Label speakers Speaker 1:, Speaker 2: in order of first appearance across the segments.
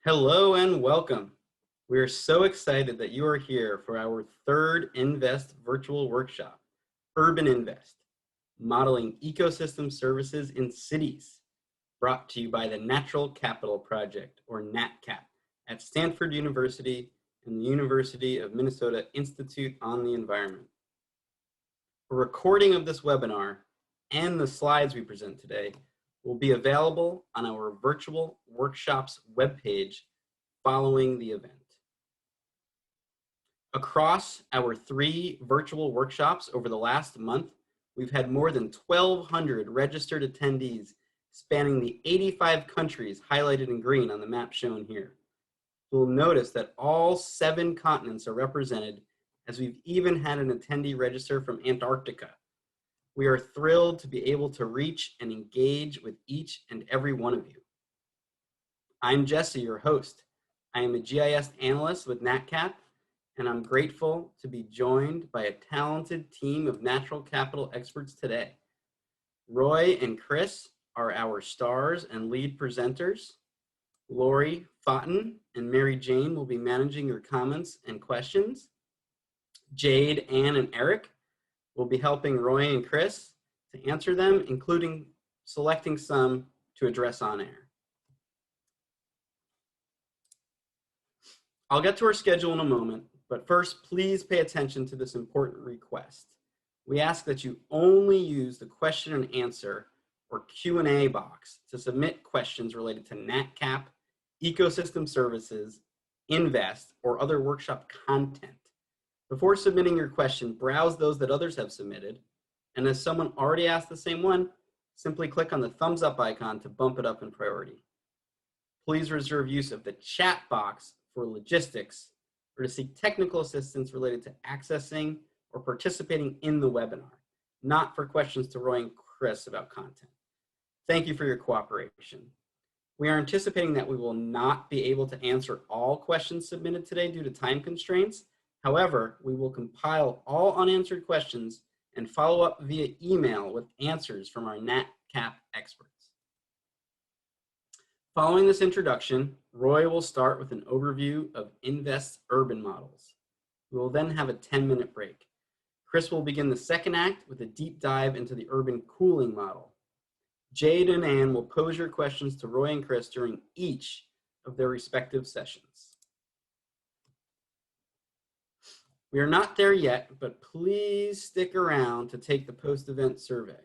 Speaker 1: Hello and welcome. We are so excited that you are here for our third InVEST virtual workshop, Urban InVEST, Modeling Ecosystem Services in Cities, brought to you by the Natural Capital Project, or NatCap, at Stanford University and the University of Minnesota Institute on the Environment. A recording of this webinar and the slides we present today will be available on our virtual workshops webpage following the event. Across our 3 virtual workshops over the last month, we've had more than 1,200 registered attendees spanning the 85 countries highlighted in green on the map shown here. You'll notice that all 7 continents are represented, as we've even had an attendee register from Antarctica. We are thrilled to be able to reach and engage with each and every one of you. I'm Jesse, your host. I am a GIS analyst with NatCap, and I'm grateful to be joined by a talented team of natural capital experts today. Roy and Chris are our stars and lead presenters. Lori, Fattin, and Mary Jane will be managing your comments and questions. Jade, Ann, and Eric will be helping Roy and Chris to answer them, including selecting some to address on air. I'll get to our schedule in a moment, but first, please pay attention to this important request. We ask that you only use the question and answer or Q&A box to submit questions related to NatCap, ecosystem services, InVEST, or other workshop content. Before submitting your question, browse those that others have submitted, and if someone already asked the same one, simply click on the thumbs up icon to bump it up in priority. Please reserve use of the chat box for logistics or to seek technical assistance related to accessing or participating in the webinar, not for questions to Roy and Chris about content. Thank you for your cooperation. We are anticipating that we will not be able to answer all questions submitted today due to time constraints. However, we will compile all unanswered questions and follow up via email with answers from our NatCap experts. Following this introduction, Roy will start with an overview of InVEST's urban models. We will then have a 10-minute break. Chris will begin the second act with a deep dive into the urban cooling model. Jade and Ann will pose your questions to Roy and Chris during each of their respective sessions. We are not there yet, but please stick around to take the post-event survey.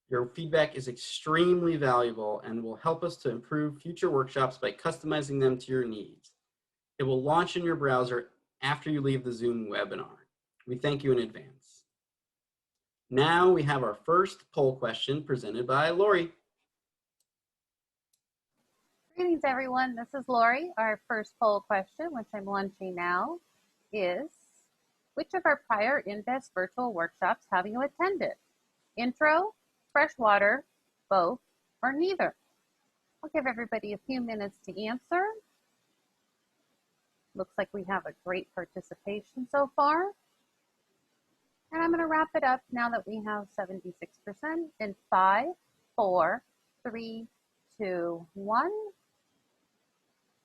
Speaker 1: Your feedback is extremely valuable and will help us to improve future workshops by customizing them to your needs. It will launch in your browser after you leave the Zoom webinar. We thank you in advance. Now we have our first poll question presented by Lori.
Speaker 2: Greetings, everyone. This is Lori. Our first poll question, which I'm launching now, is which of our prior InVEST virtual workshops have you attended? Intro, freshwater, both, or neither? I'll give everybody a few minutes to answer. Looks like we have a great participation so far. And I'm going to wrap it up now that we have 76% in 5, 4, 3, 2, 1.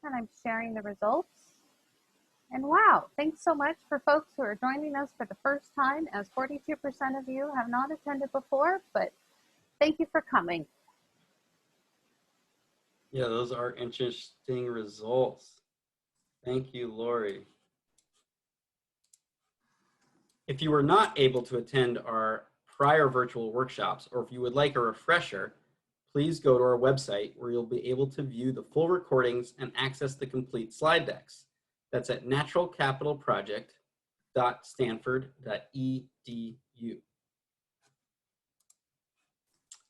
Speaker 2: And I'm sharing the results. And wow, thanks so much for folks who are joining us for the first time, as 42% of you have not attended before, but thank you for coming.
Speaker 1: Yeah, those are interesting results. Thank you, Lori. If you were not able to attend our prior virtual workshops, or if you would like a refresher, please go to our website where you'll be able to view the full recordings and access the complete slide decks. That's at naturalcapitalproject.stanford.edu.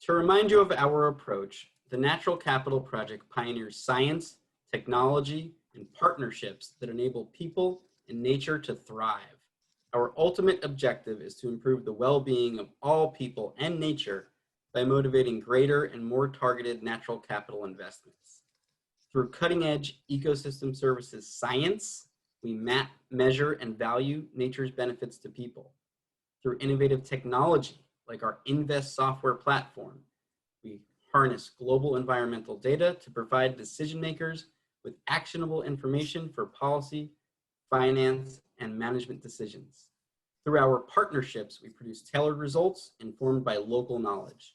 Speaker 1: To remind you of our approach, the Natural Capital Project pioneers science, technology, and partnerships that enable people and nature to thrive. Our ultimate objective is to improve the well-being of all people and nature by motivating greater and more targeted natural capital investments. Through cutting-edge ecosystem services science, we map, measure, and value nature's benefits to people. Through innovative technology, like our InVEST software platform, we harness global environmental data to provide decision makers with actionable information for policy, finance, and management decisions. Through our partnerships, we produce tailored results informed by local knowledge.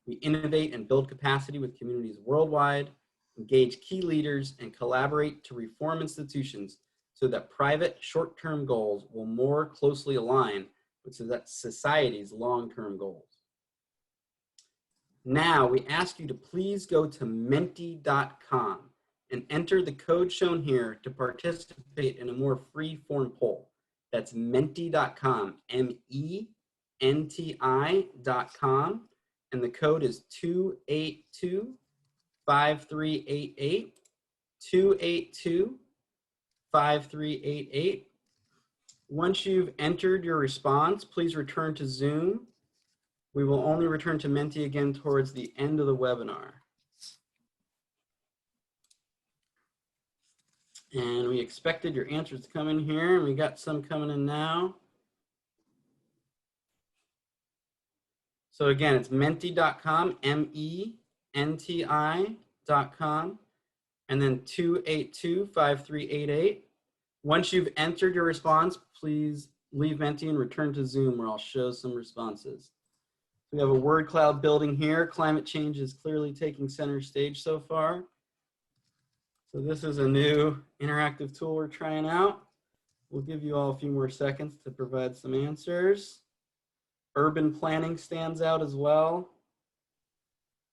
Speaker 1: We innovate and build capacity with communities worldwide, engage key leaders, and collaborate to reform institutions so that private short-term goals will more closely align with society's long-term goals. Now, we ask you to please go to menti.com and enter the code shown here to participate in a more free-form poll. That's menti.com, MENTI.com, and the code is 282-5388, 282-5388. Once you've entered your response, please return to Zoom. We will only return to Menti again towards the end of the webinar. And we expected your answers to come in here, and we got some coming in now. So again, it's menti.com, MENTI.com, and then 282-5388. Once you've entered your response, please leave Menti and return to Zoom where I'll show some responses. We have a word cloud building here. Climate change is clearly taking center stage so far. So this is a new interactive tool we're trying out. We'll give you all a few more seconds to provide some answers. Urban planning stands out as well.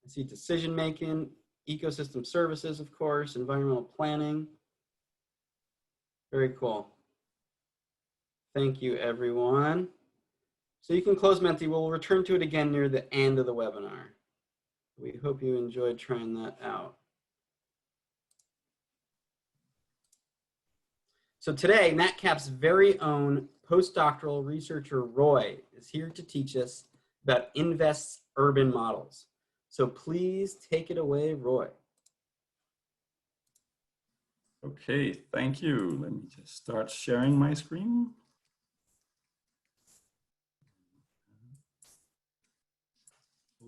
Speaker 1: I see decision making, ecosystem services, of course, environmental planning. Very cool. Thank you, everyone. So you can close Menti. We'll return to it again near the end of the webinar. We hope you enjoyed trying that out. So today, NatCap's very own postdoctoral researcher, Roy, is here to teach us about InVEST's urban models. So please take it away, Roy.
Speaker 3: Okay, thank you. Let me just start sharing my screen.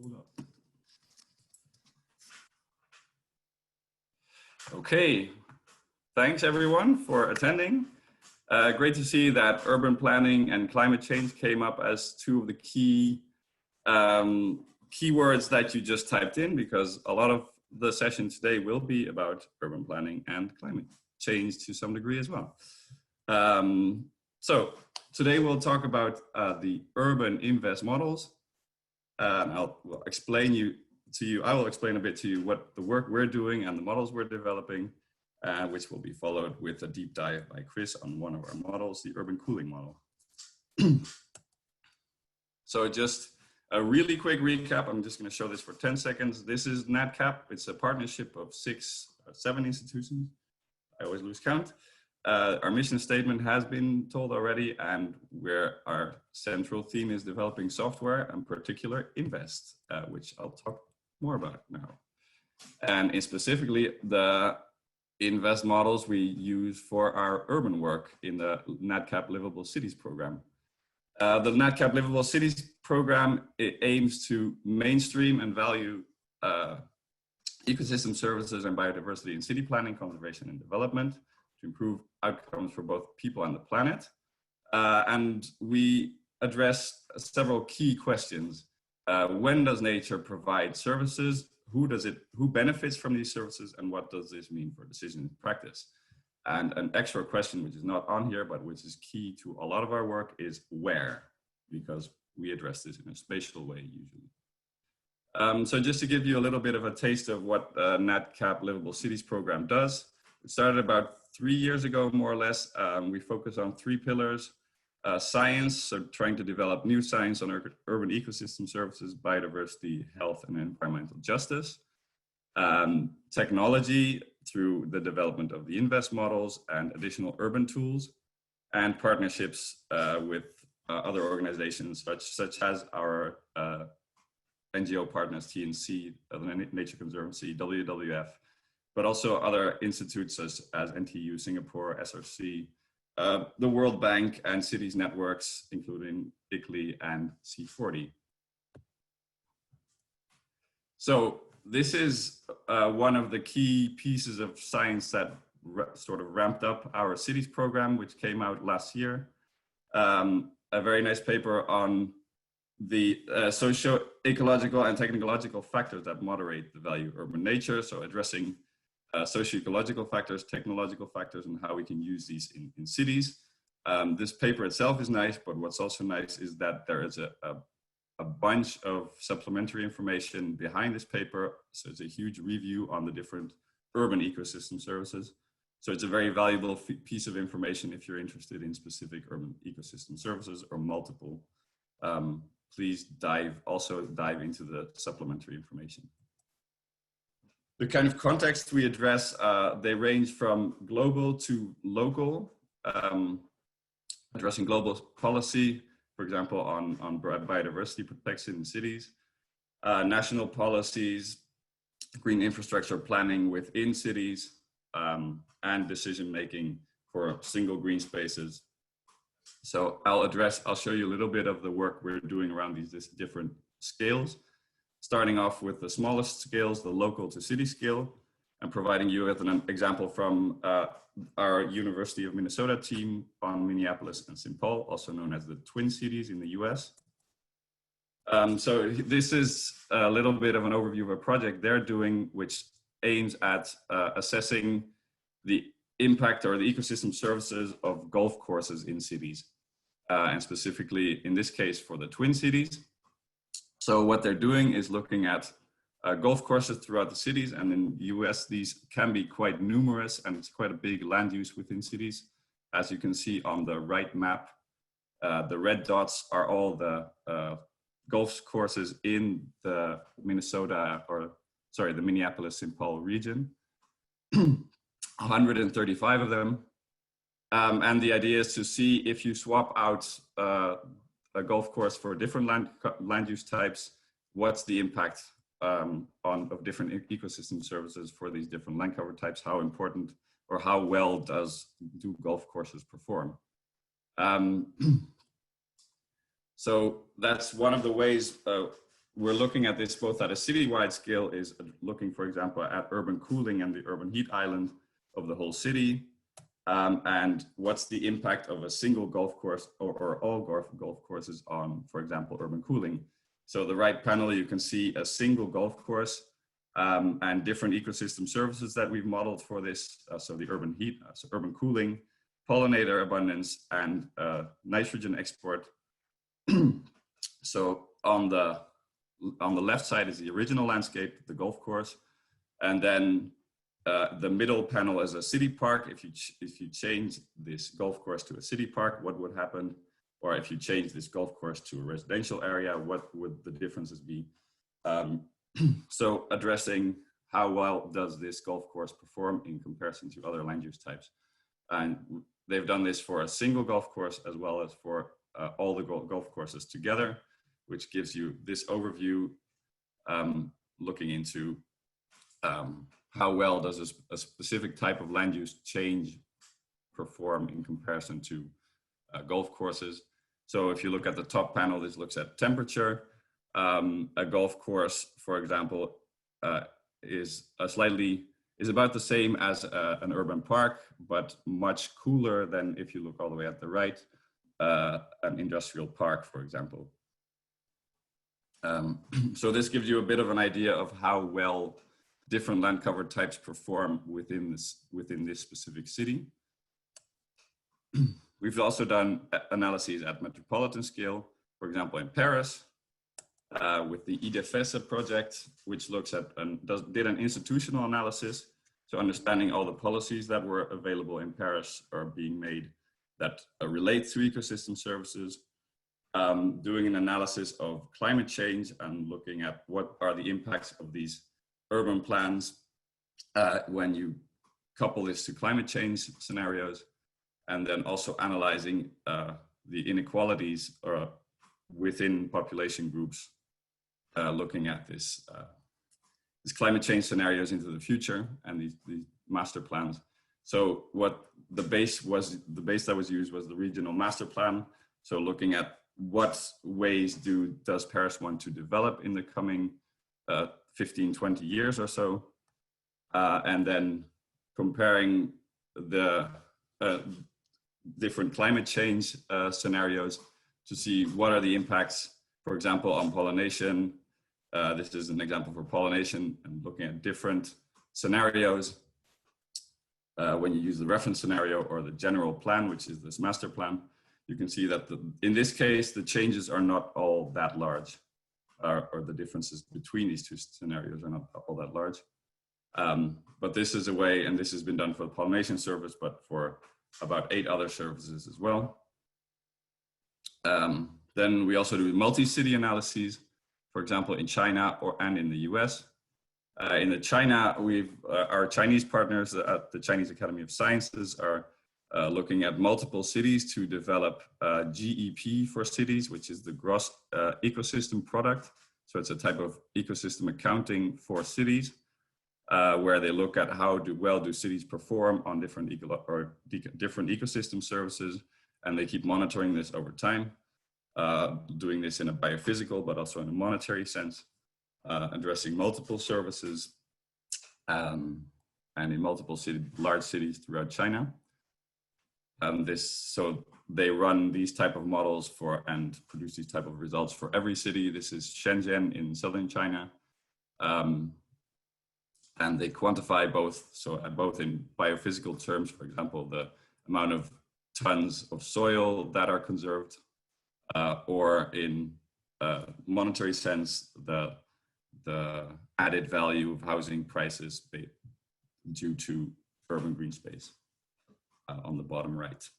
Speaker 3: Hold up. Okay, thanks everyone for attending. Great to see that urban planning and climate change came up as two of the key keywords that you just typed in, because a lot of the session today will be about urban planning and climate change to some degree as well. So today we'll talk about the urban InVEST models. I will explain a bit to you what the work we're doing and the models we're developing, which will be followed with a deep dive by Chris on one of our models, the urban cooling model. So just a really quick recap. I'm just going to show this for 10 seconds. This is NatCap. It's a partnership of 7 institutions. I always lose count. Our mission statement has been told already, and where our central theme is developing software, and particular InVEST, which I'll talk more about now. And specifically the InVEST models we use for our urban work in the NatCap Livable Cities program. The NatCap Livable Cities program, it aims to mainstream and value ecosystem services and biodiversity in city planning, conservation, and development to improve outcomes for both people and the planet. And we address several key questions. When does nature provide services? Who benefits from these services, and what does this mean for decision and practice? And an extra question, which is not on here, but which is key to a lot of our work, is where, because we address this in a spatial way usually. So just to give you a little bit of a taste of what NatCap Livable Cities program does, it started about 3 years ago, more or less. We focus on 3 pillars. Science, so trying to develop new science on urban ecosystem services, biodiversity, health, and environmental justice. Technology, through the development of the InVEST models and additional urban tools, and partnerships with other organizations such as our NGO partners, TNC, the Nature Conservancy, WWF, but also other institutes such as NTU, Singapore, SRC, the World Bank, and cities networks, including ICLEI and C40. So this is one of the key pieces of science that sort of ramped up our cities program, which came out last year. A very nice paper on the socio-ecological and technological factors that moderate the value of urban nature. So addressing socio-ecological factors, technological factors, and how we can use these in cities. This paper itself is nice, but what's also nice is that there is a bunch of supplementary information behind this paper. So it's a huge review on the different urban ecosystem services. So it's a very valuable piece of information if you're interested in specific urban ecosystem services or multiple. Please also dive into the supplementary information. The kind of context we address, they range from global to local, addressing global policy, for example, on biodiversity protection in cities, national policies, green infrastructure planning within cities, and decision-making for single green spaces. So I'll show you a little bit of the work we're doing around these different scales, starting off with the smallest scales, the local to city scale, and providing you with an example from our University of Minnesota team on Minneapolis and St. Paul, also known as the Twin Cities in the US. So this is a little bit of an overview of a project they're doing, which aims at assessing the impact or the ecosystem services of golf courses in cities, and specifically in this case for the Twin Cities. So what they're doing is looking at golf courses throughout the cities, and in the US these can be quite numerous, and it's quite a big land use within cities. As you can see on the right map, the red dots are all the golf courses in the the Minneapolis-St. Paul region. 135 of them. And the idea is to see if you swap out a golf course for different land use types, what's the impact of different ecosystem services for these different land cover types, how important or how well do golf courses perform. So that's one of the ways we're looking at this both at a citywide scale, is looking, for example, at urban cooling and the urban heat island of the whole city, and what's the impact of a single golf course or all golf courses on, for example, urban cooling. So the right panel, you can see a single golf course and different ecosystem services that we've modeled for this. So the urban heat, so urban cooling, pollinator abundance, and nitrogen export. So on the left side is the original landscape, the golf course, and then the middle panel is a city park. If you change this golf course to a city park, what would happen? Or if you change this golf course to a residential area, what would the differences be? So addressing how well does this golf course perform in comparison to other land use types. And they've done this for a single golf course as well as for all the golf courses together, which gives you this overview looking into how well does a specific type of land use change perform in comparison to golf courses. So if you look at the top panel, this looks at temperature. A golf course, for example, is about the same as an urban park, but much cooler than, if you look all the way at the right, an industrial park, for example. So this gives you a bit of an idea of how well different land cover types perform within this specific city. We've also done analyses at metropolitan scale, for example, in Paris, with the InVEST project, which looks at did an institutional analysis, so understanding all the policies that were available in Paris are being made that relate to ecosystem services, doing an analysis of climate change and looking at what are the impacts of these urban plans when you couple this to climate change scenarios, and then also analyzing the inequalities within population groups, looking at these climate change scenarios into the future and these master plans. So what the base that was used was the regional master plan. So looking at what ways does Paris want to develop in the coming 15, 20 years or so, and then comparing the different climate change scenarios to see what are the impacts, for example, on pollination. This is an example for pollination, and looking at different scenarios. When you use the reference scenario or the general plan, which is this master plan, you can see that in this case, the changes are not all that large, or the differences between these two scenarios are not all that large. But this is a way, and this has been done for the pollination service, but for about 8 other services as well. Then we also do multi-city analyses, for example, in China and in the US. In China, our Chinese partners at the Chinese Academy of Sciences are looking at multiple cities to develop GEP for cities, which is the gross ecosystem product. So it's a type of ecosystem accounting for cities, where they look at how well do cities perform on different ecosystem services, and they keep monitoring this over time, doing this in a biophysical but also in a monetary sense, addressing multiple services and in multiple large cities throughout China. So they run these type of models and produce these type of results for every city. This is Shenzhen in southern China. And they quantify both in biophysical terms, for example, the amount of tons of soil that are conserved, or in monetary sense, the added value of housing prices due to urban green space on the bottom right.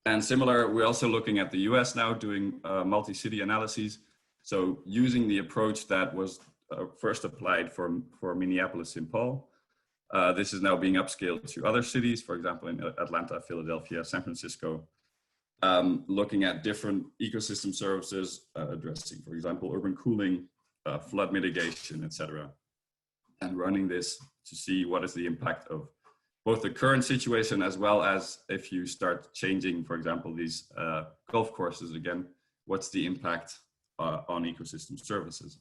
Speaker 3: And similar, we're also looking at the US now, doing multi-city analyses. So using the approach that was first applied for Minneapolis-St. Paul, this is now being upscaled to other cities, for example, in Atlanta, Philadelphia, San Francisco, looking at different ecosystem services, addressing, for example, urban cooling, flood mitigation, etc., and running this to see what is the impact of both the current situation as well as if you start changing, for example, these golf courses again, what's the impact on ecosystem services.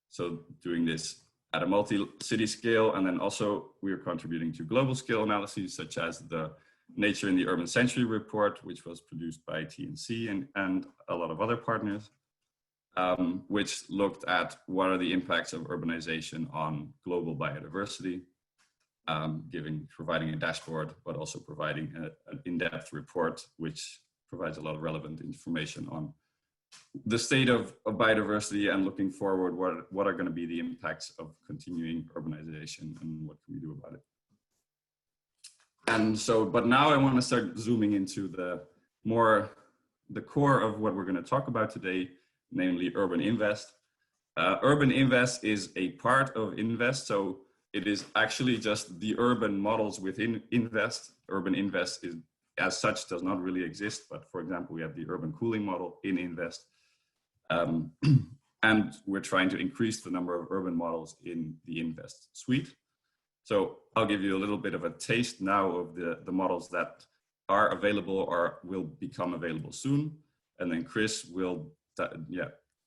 Speaker 3: So doing this at a multi-city scale, and then also we are contributing to global scale analyses such as the Nature in the Urban Century report, which was produced by TNC and a lot of other partners, which looked at what are the impacts of urbanization on global biodiversity, providing a dashboard, but also providing an in-depth report, which provides a lot of relevant information on the state of biodiversity and looking forward, what are going to be the impacts of continuing urbanization and what can we do about it. And so, but now I want to start zooming into the core of what we're going to talk about today, namely Urban InVEST. Urban InVEST is a part of InVEST, so it is actually just the urban models within InVEST. Urban InVEST is, as such, does not really exist, but for example, we have the urban cooling model in InVEST. And we're trying to increase the number of urban models in the InVEST suite. So I'll give you a little bit of a taste now of the models that are available or will become available soon. And then Chris will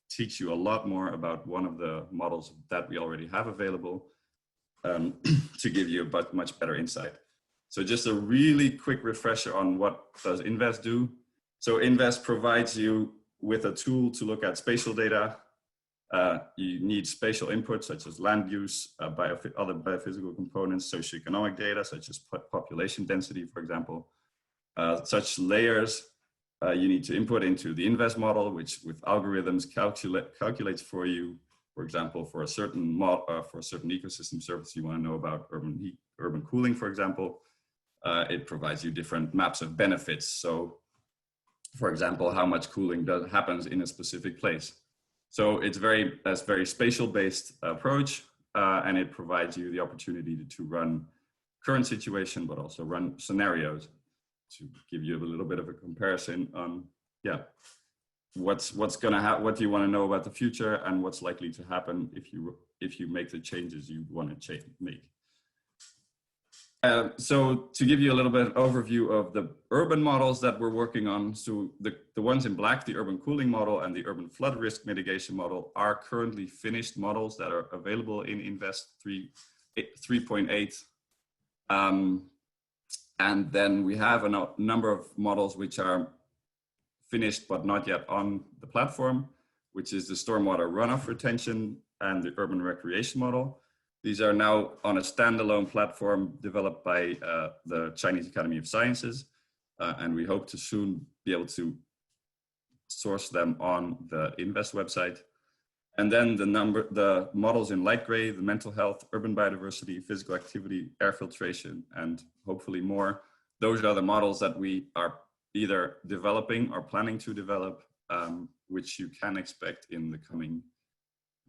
Speaker 3: teach you a lot more about one of the models that we already have available, to give you a much better insight. So just a really quick refresher on what does InVEST do. So InVEST provides you with a tool to look at spatial data. You need spatial inputs such as land use, other biophysical components, socioeconomic data such as population density, for example. Such layers you need to input into the InVEST model, which with algorithms calculates for you, for example, for a certain ecosystem service you want to know about urban cooling, for example. It provides you different maps of benefits. So, for example, how much cooling happens in a specific place. So it's a very spatial-based approach, and it provides you the opportunity to run current situation, but also run scenarios to give you a little bit of a comparison on, what do you want to know about the future and what's likely to happen if you make the changes you want to make. So to give you a little bit of overview of the urban models that we're working on, so the ones in black, the urban cooling model and the urban flood risk mitigation model, are currently finished models that are available in InVEST 3.8. And then we have a number of models which are finished but not yet on the platform, which is the stormwater runoff retention and the urban recreation model. These are now on a standalone platform developed by the Chinese Academy of Sciences, and we hope to soon be able to source them on the InVEST website. And then the models in light gray, the mental health, urban biodiversity, physical activity, air filtration, and hopefully more. Those are the models that we are either developing or planning to develop, which you can expect in the coming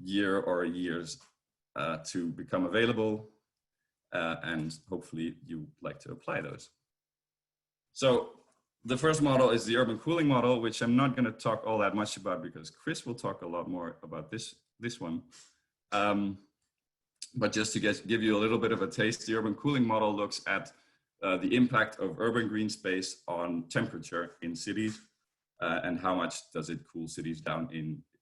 Speaker 3: year or years to become available, and hopefully you like to apply those. So the first model is the urban cooling model, which I'm not going to talk all that much about because Chris will talk a lot more about this one. But just to give you a little bit of a taste, the urban cooling model looks at the impact of urban green space on temperature in cities, and how much does it cool cities down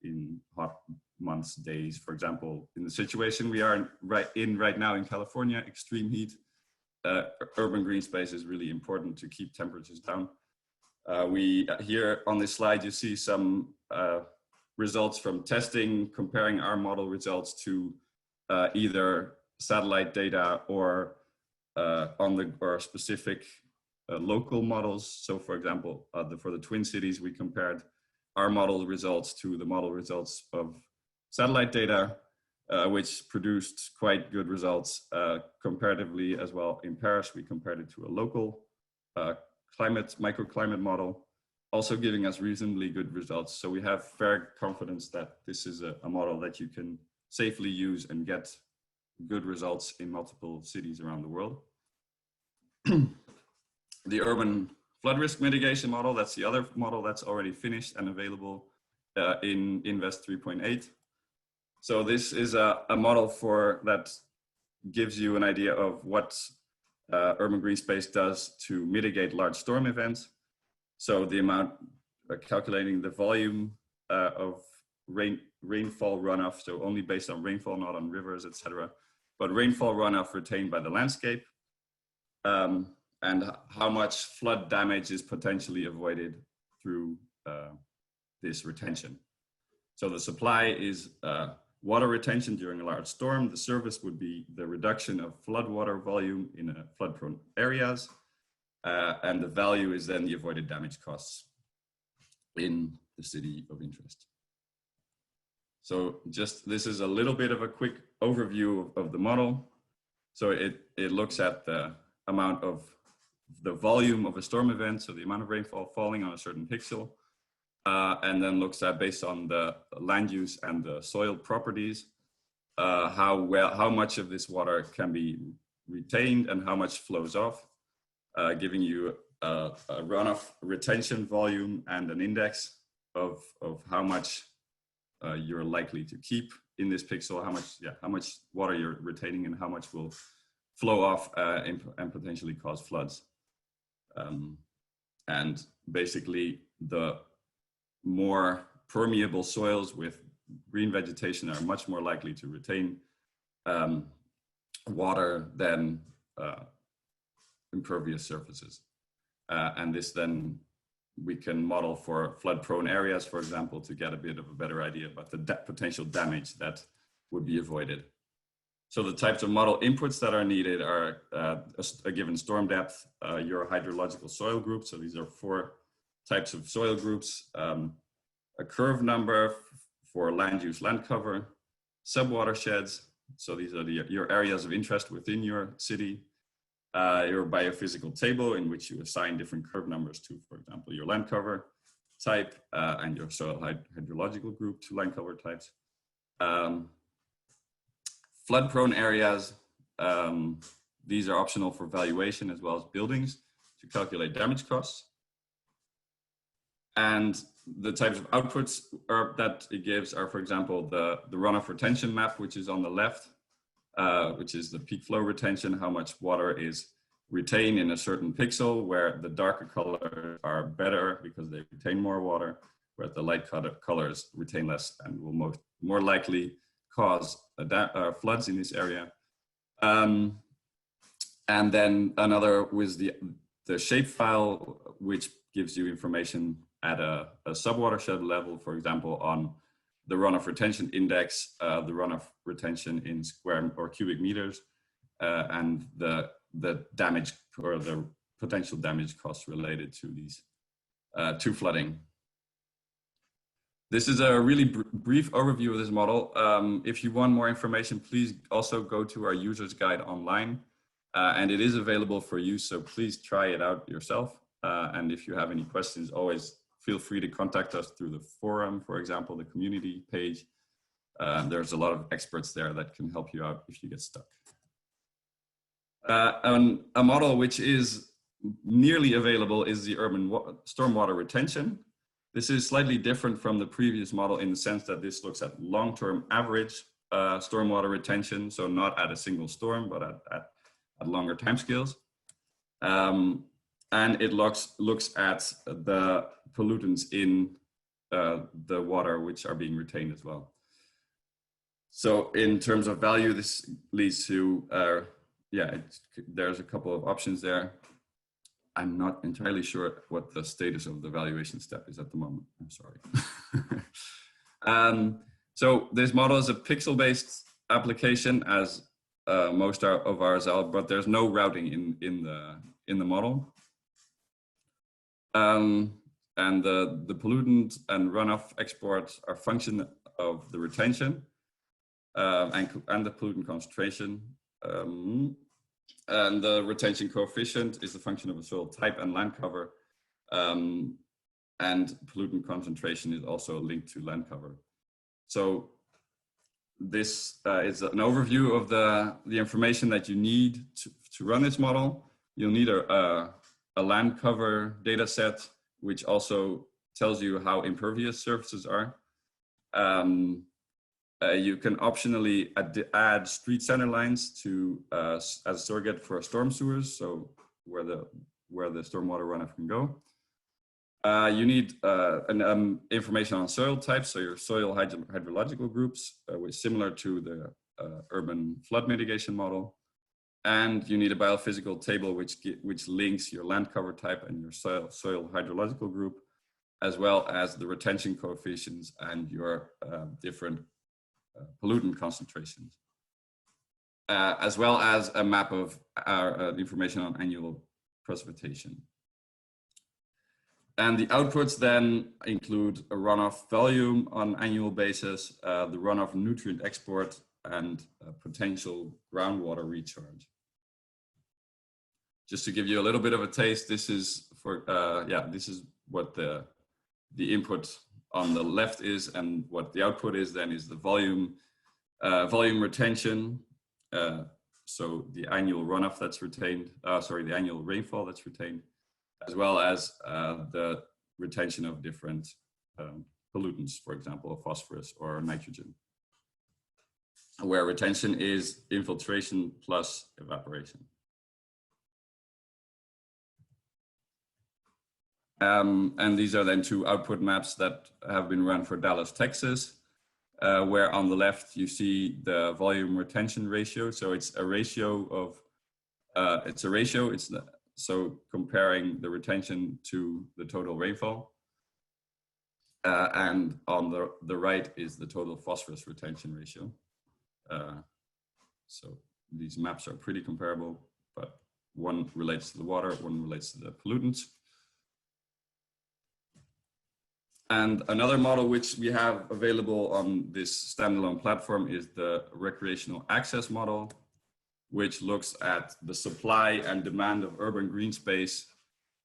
Speaker 3: in hot months, days. For example, in the situation we are right now in California, extreme heat, urban green space is really important to keep temperatures down. Here on this slide, you see some results from testing, comparing our model results to either satellite data or specific local models. So for example, for the Twin Cities, we compared our model results to the model results of satellite data, which produced quite good results comparatively as well. In Paris, we compared it to a local microclimate model, also giving us reasonably good results. So we have fair confidence that this is a model that you can safely use and get good results in multiple cities around the world. The urban flood risk mitigation model, that's the other model that's already finished and available in InVEST 3.8. So this is a model that gives you an idea of what urban green space does to mitigate large storm events. So the amount, calculating the volume of rainfall runoff, so only based on rainfall, not on rivers, etc. But rainfall runoff retained by the landscape, and how much flood damage is potentially avoided through this retention. So the supply is water retention during a large storm. The service would be the reduction of floodwater volume in flood-prone areas. And the value is then the avoided damage costs in the city of interest. So this is a little bit of a quick overview of the model. So it looks at the amount of the volume of a storm event, so the amount of rainfall falling on a certain pixel, and then looks at, based on the land use and the soil properties, how much of this water can be retained and how much flows off, giving you a runoff retention volume and an index of how much you're likely to keep in this pixel, how much water you're retaining and how much will flow off and potentially cause floods. And basically, the more permeable soils with green vegetation are much more likely to retain water than impervious surfaces. And this then we can model for flood-prone areas, for example, to get a bit of a better idea about the potential damage that would be avoided. So the types of model inputs that are needed are a given storm depth, your hydrological soil group. So these are 4 types of soil groups, a curve number for land use, land cover, subwatersheds. So these are your areas of interest within your city, your biophysical table in which you assign different curve numbers to, for example, your land cover type, and your soil hydrological group to land cover types. Flood-prone areas, these are optional for valuation as well as buildings to calculate damage costs. And the types of outputs that it gives are, for example, the runoff retention map, which is on the left, which is the peak flow retention, how much water is retain in a certain pixel, where the darker colors are better because they retain more water, where the light colors retain less and will more likely cause floods in this area. And then another was the shapefile, which gives you information at a subwatershed level, for example, on the runoff retention index, the runoff retention in square or cubic meters, and the damage or the potential damage costs related to these to flooding. This is a really brief overview of this model. If you want more information, please also go to our user's guide online, and it is available for use, so please try it out yourself. And if you have any questions, always feel free to contact us through the forum, for example, the community page. There's a lot of experts there that can help you out if you get stuck. A model which is nearly available is the urban stormwater retention. This is slightly different from the previous model in the sense that this looks at long-term average stormwater retention, so not at a single storm, but at longer timescales. And it looks at the pollutants in the water which are being retained as well. So in terms of value, this leads to, there's a couple of options there. I'm not entirely sure what the status of the valuation step is at the moment. I'm sorry. So this model is a pixel-based application, as most of ours are, but there's no routing in the model. And the pollutant and runoff exports are function of the retention and the pollutant concentration. And the retention coefficient is the function of a soil type and land cover. And pollutant concentration is also linked to land cover. So this is an overview of the information that you need to run this model. You'll need a land cover data set, which also tells you how impervious surfaces are. You can optionally add street center lines to as a surrogate for storm sewers, so where the stormwater runoff can go. You need information on soil types, so your soil hydrological groups, which is similar to the urban flood mitigation model. And you need a biophysical table which links your land cover type and your soil hydrological group, as well as the retention coefficients and your different pollutant concentrations, as well as a map of our information on annual precipitation. And the outputs then include a runoff volume on annual basis, the runoff nutrient export, and potential groundwater recharge. Just to give you a little bit of a taste, this is for this is what the input on the left is, and what the output is then is the volume retention. So the annual runoff that's retained, the annual rainfall that's retained, as well as the retention of different pollutants, for example, phosphorus or nitrogen, where retention is infiltration plus evaporation. And these are then two output maps that have been run for Dallas, Texas, where on the left you see the volume retention ratio. So it's a ratio of, so comparing the retention to the total rainfall. And on the right is the total phosphorus retention ratio. So these maps are pretty comparable, but one relates to the water, one relates to the pollutants. And another model which we have available on this standalone platform is the recreational access model, which looks at the supply and demand of urban green space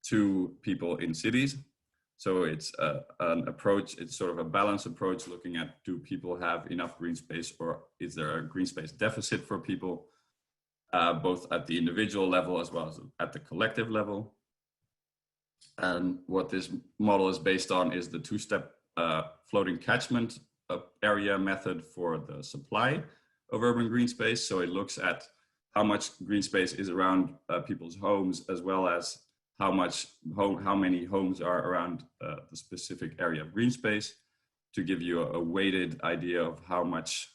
Speaker 3: to people in cities. So it's an approach, it's sort of a balanced approach looking at, do people have enough green space, or is there a green space deficit for people, both at the individual level as well as at the collective level. And what this model is based on is the two-step floating catchment area method for the supply of urban green space. So it looks at how much green space is around people's homes, as well as how many homes are around the specific area of green space, to give you a weighted idea of how much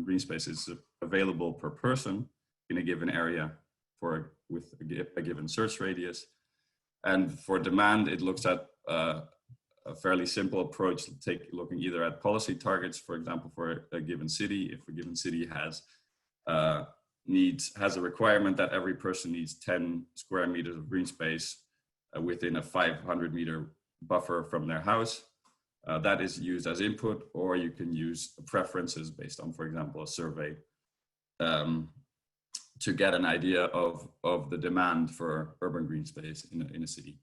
Speaker 3: green space is available per person in a given area with a given search radius. And for demand, it looks at a fairly simple approach, looking either at policy targets, for example, for a given city. If a given city has a requirement that every person needs 10 square meters of green space within a 500-meter buffer from their house, that is used as input, or you can use preferences based on, for example, a survey to get an idea of the demand for urban green space in a city.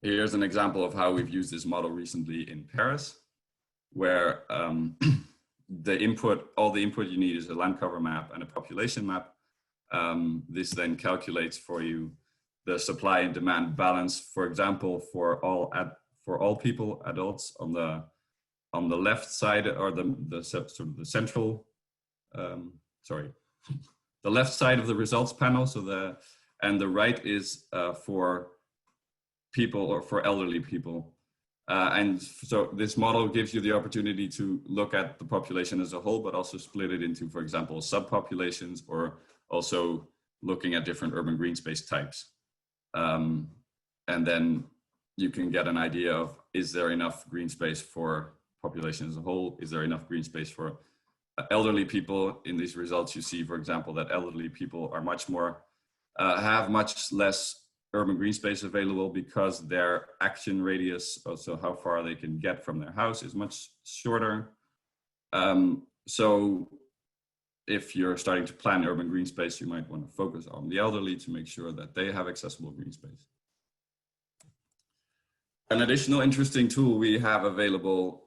Speaker 3: Here's an example of how we've used this model recently in Paris, where all the input you need is a land cover map and a population map. This then calculates for you the supply and demand balance, for example, for all people, adults, on the left side, or the central, the left side of the results panel. So and the right is for people, or for elderly people. And so this model gives you the opportunity to look at the population as a whole, but also split it into, for example, subpopulations, or also looking at different urban green space types. And then you can get an idea of, is there enough green space for population as a whole? Is there enough green space for elderly people? In these results, you see, for example, that elderly people are much more, have much less urban green space available, because their action radius, also how far they can get from their house, is much shorter. So if you're starting to plan urban green space, you might want to focus on the elderly to make sure that they have accessible green space. An additional interesting tool we have available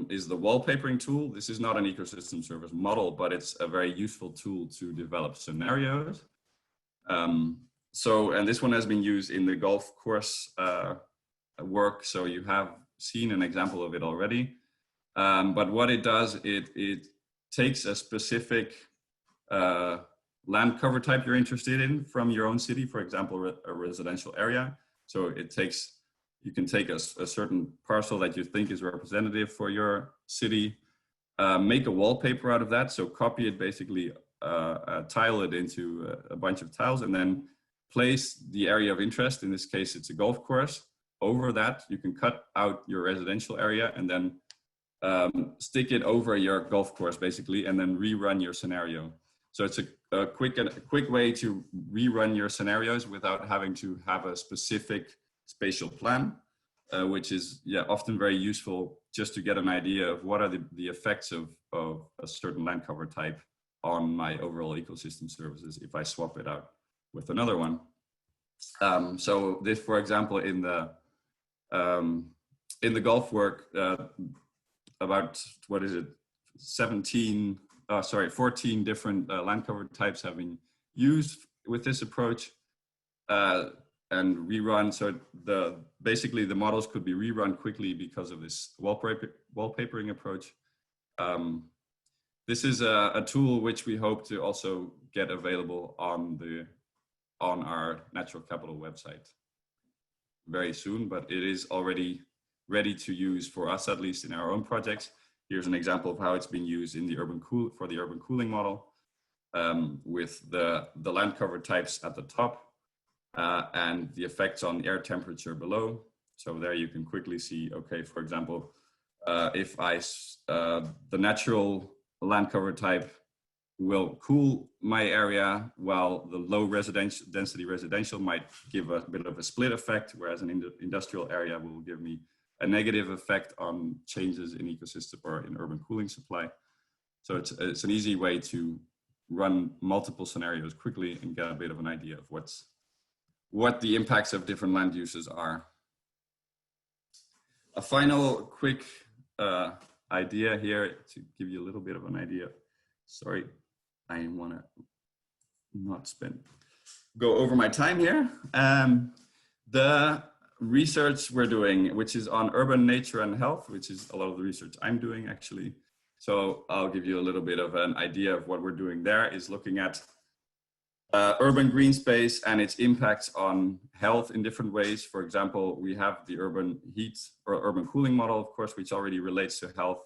Speaker 3: is the wallpapering tool. This is not an ecosystem service model, but it's a very useful tool to develop scenarios. And this one has been used in the golf course work, so you have seen an example of it already. But what it does, it takes a specific land cover type you're interested in from your own city, for example, a residential area. So you can take a certain parcel that you think is representative for your city, make a wallpaper out of that. So copy it, basically tile it into a bunch of tiles, and then place the area of interest. In this case, it's a golf course. Over that, you can cut out your residential area, and then stick it over your golf course, basically, and then rerun your scenario. So it's a quick way to rerun your scenarios without having to have a specific spatial plan, which is often very useful, just to get an idea of what are the effects of a certain land cover type on my overall ecosystem services if I swap it out with another one. So this, for example, in the golf work, about, 14 different land cover types have been used with this approach and rerun. So basically the models could be rerun quickly because of this wallpapering approach. This is a tool which we hope to also get available on our Natural Capital website very soon, but it is already ready to use for us, at least in our own projects. Here's an example of how it's been used in the urban cooling model, with the land cover types at the top and the effects on air temperature below. So there you can quickly see, okay, for example, if the natural land cover type will cool my area, while the low density residential might give a bit of a split effect, whereas an industrial area will give me a negative effect on changes in ecosystem or in urban cooling supply. So it's an easy way to run multiple scenarios quickly and get a bit of an idea of what the impacts of different land uses are. A final quick idea here to give you a little bit of an idea. Sorry, I want to not go over my time here. The research we're doing, which is on urban nature and health, which is a lot of the research I'm doing actually. So I'll give you a little bit of an idea of what we're doing there is looking at urban green space and its impacts on health in different ways. For example, we have the urban heat or urban cooling model, of course, which already relates to health.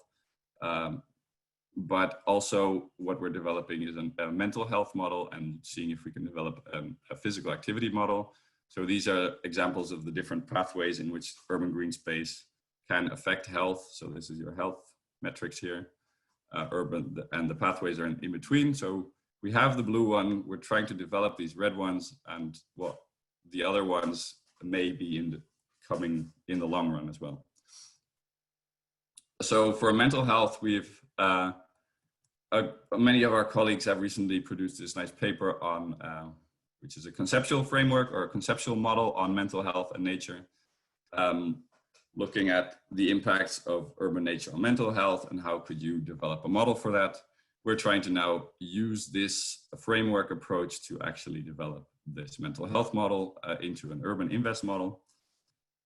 Speaker 3: But also what we're developing is a mental health model and seeing if we can develop a physical activity model. So these are examples of the different pathways in which urban green space can affect health. So this is your health metrics here, and the pathways are in between. So we have the blue one, we're trying to develop these red ones, and well, the other ones may be coming in the long run as well. So for mental health, we've, many of our colleagues have recently produced this nice paper on, which is a conceptual framework or a conceptual model on mental health and nature, looking at the impacts of urban nature on mental health and how could you develop a model for that. We're trying to now use this framework approach to actually develop this mental health model into an urban InVEST model.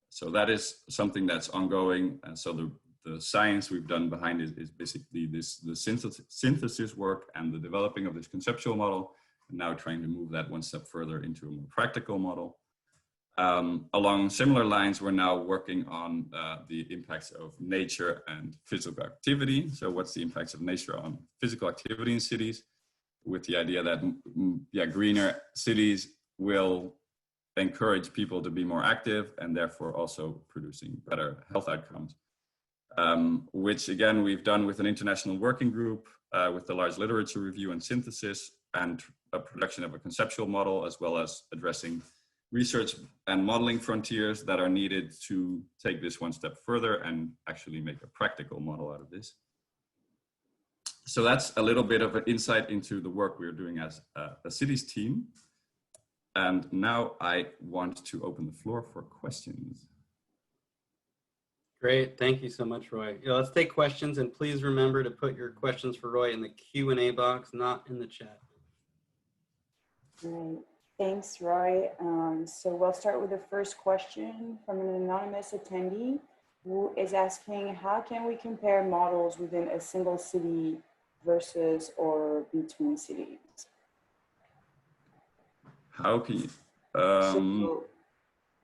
Speaker 3: So that is something that's ongoing. And so the science we've done behind it is basically the synthesis work and the developing of this conceptual model, and now trying to move that one step further into a more practical model. Along similar lines, we're now working on the impacts of nature and physical activity. So what's the impacts of nature on physical activity in cities, with the idea that greener cities will encourage people to be more active and therefore also producing better health outcomes. Which again, we've done with an international working group with the large literature review and synthesis and a production of a conceptual model, as well as addressing research and modeling frontiers that are needed to take this one step further and actually make a practical model out of this. So that's a little bit of an insight into the work we're doing as a cities team. And now I want to open the floor for questions.
Speaker 1: Great, thank you so much, Roy. Let's take questions, and please remember to put your questions for Roy in the Q&A box, not in the chat.
Speaker 4: Great. Thanks, Roy. So we'll start with the first question from an anonymous attendee who is asking, how can we compare models within a single city versus or between cities?
Speaker 3: How can you?
Speaker 4: So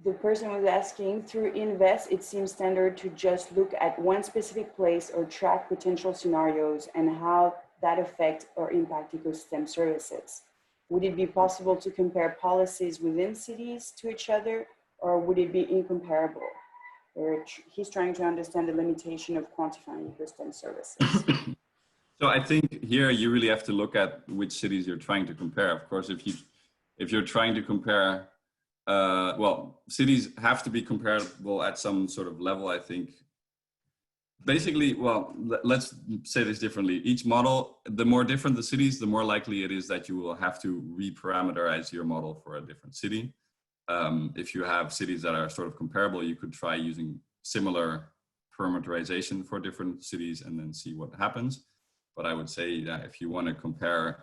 Speaker 4: the person was asking, through InVEST, it seems standard to just look at one specific place or track potential scenarios and how that affect or impact ecosystem services. Would it be possible to compare policies within cities to each other, or would it be incomparable? He's trying to understand the limitation of quantifying ecosystem services.
Speaker 3: So I think here you really have to look at which cities you're trying to compare. Of course, if you're trying to compare, well, cities have to be comparable at some sort of level, I think. Basically, well, let's say this differently. Each model, the more different the cities, the more likely it is that you will have to reparameterize your model for a different city. If you have cities that are sort of comparable, you could try using similar parameterization for different cities and then see what happens. But I would say that if you want to compare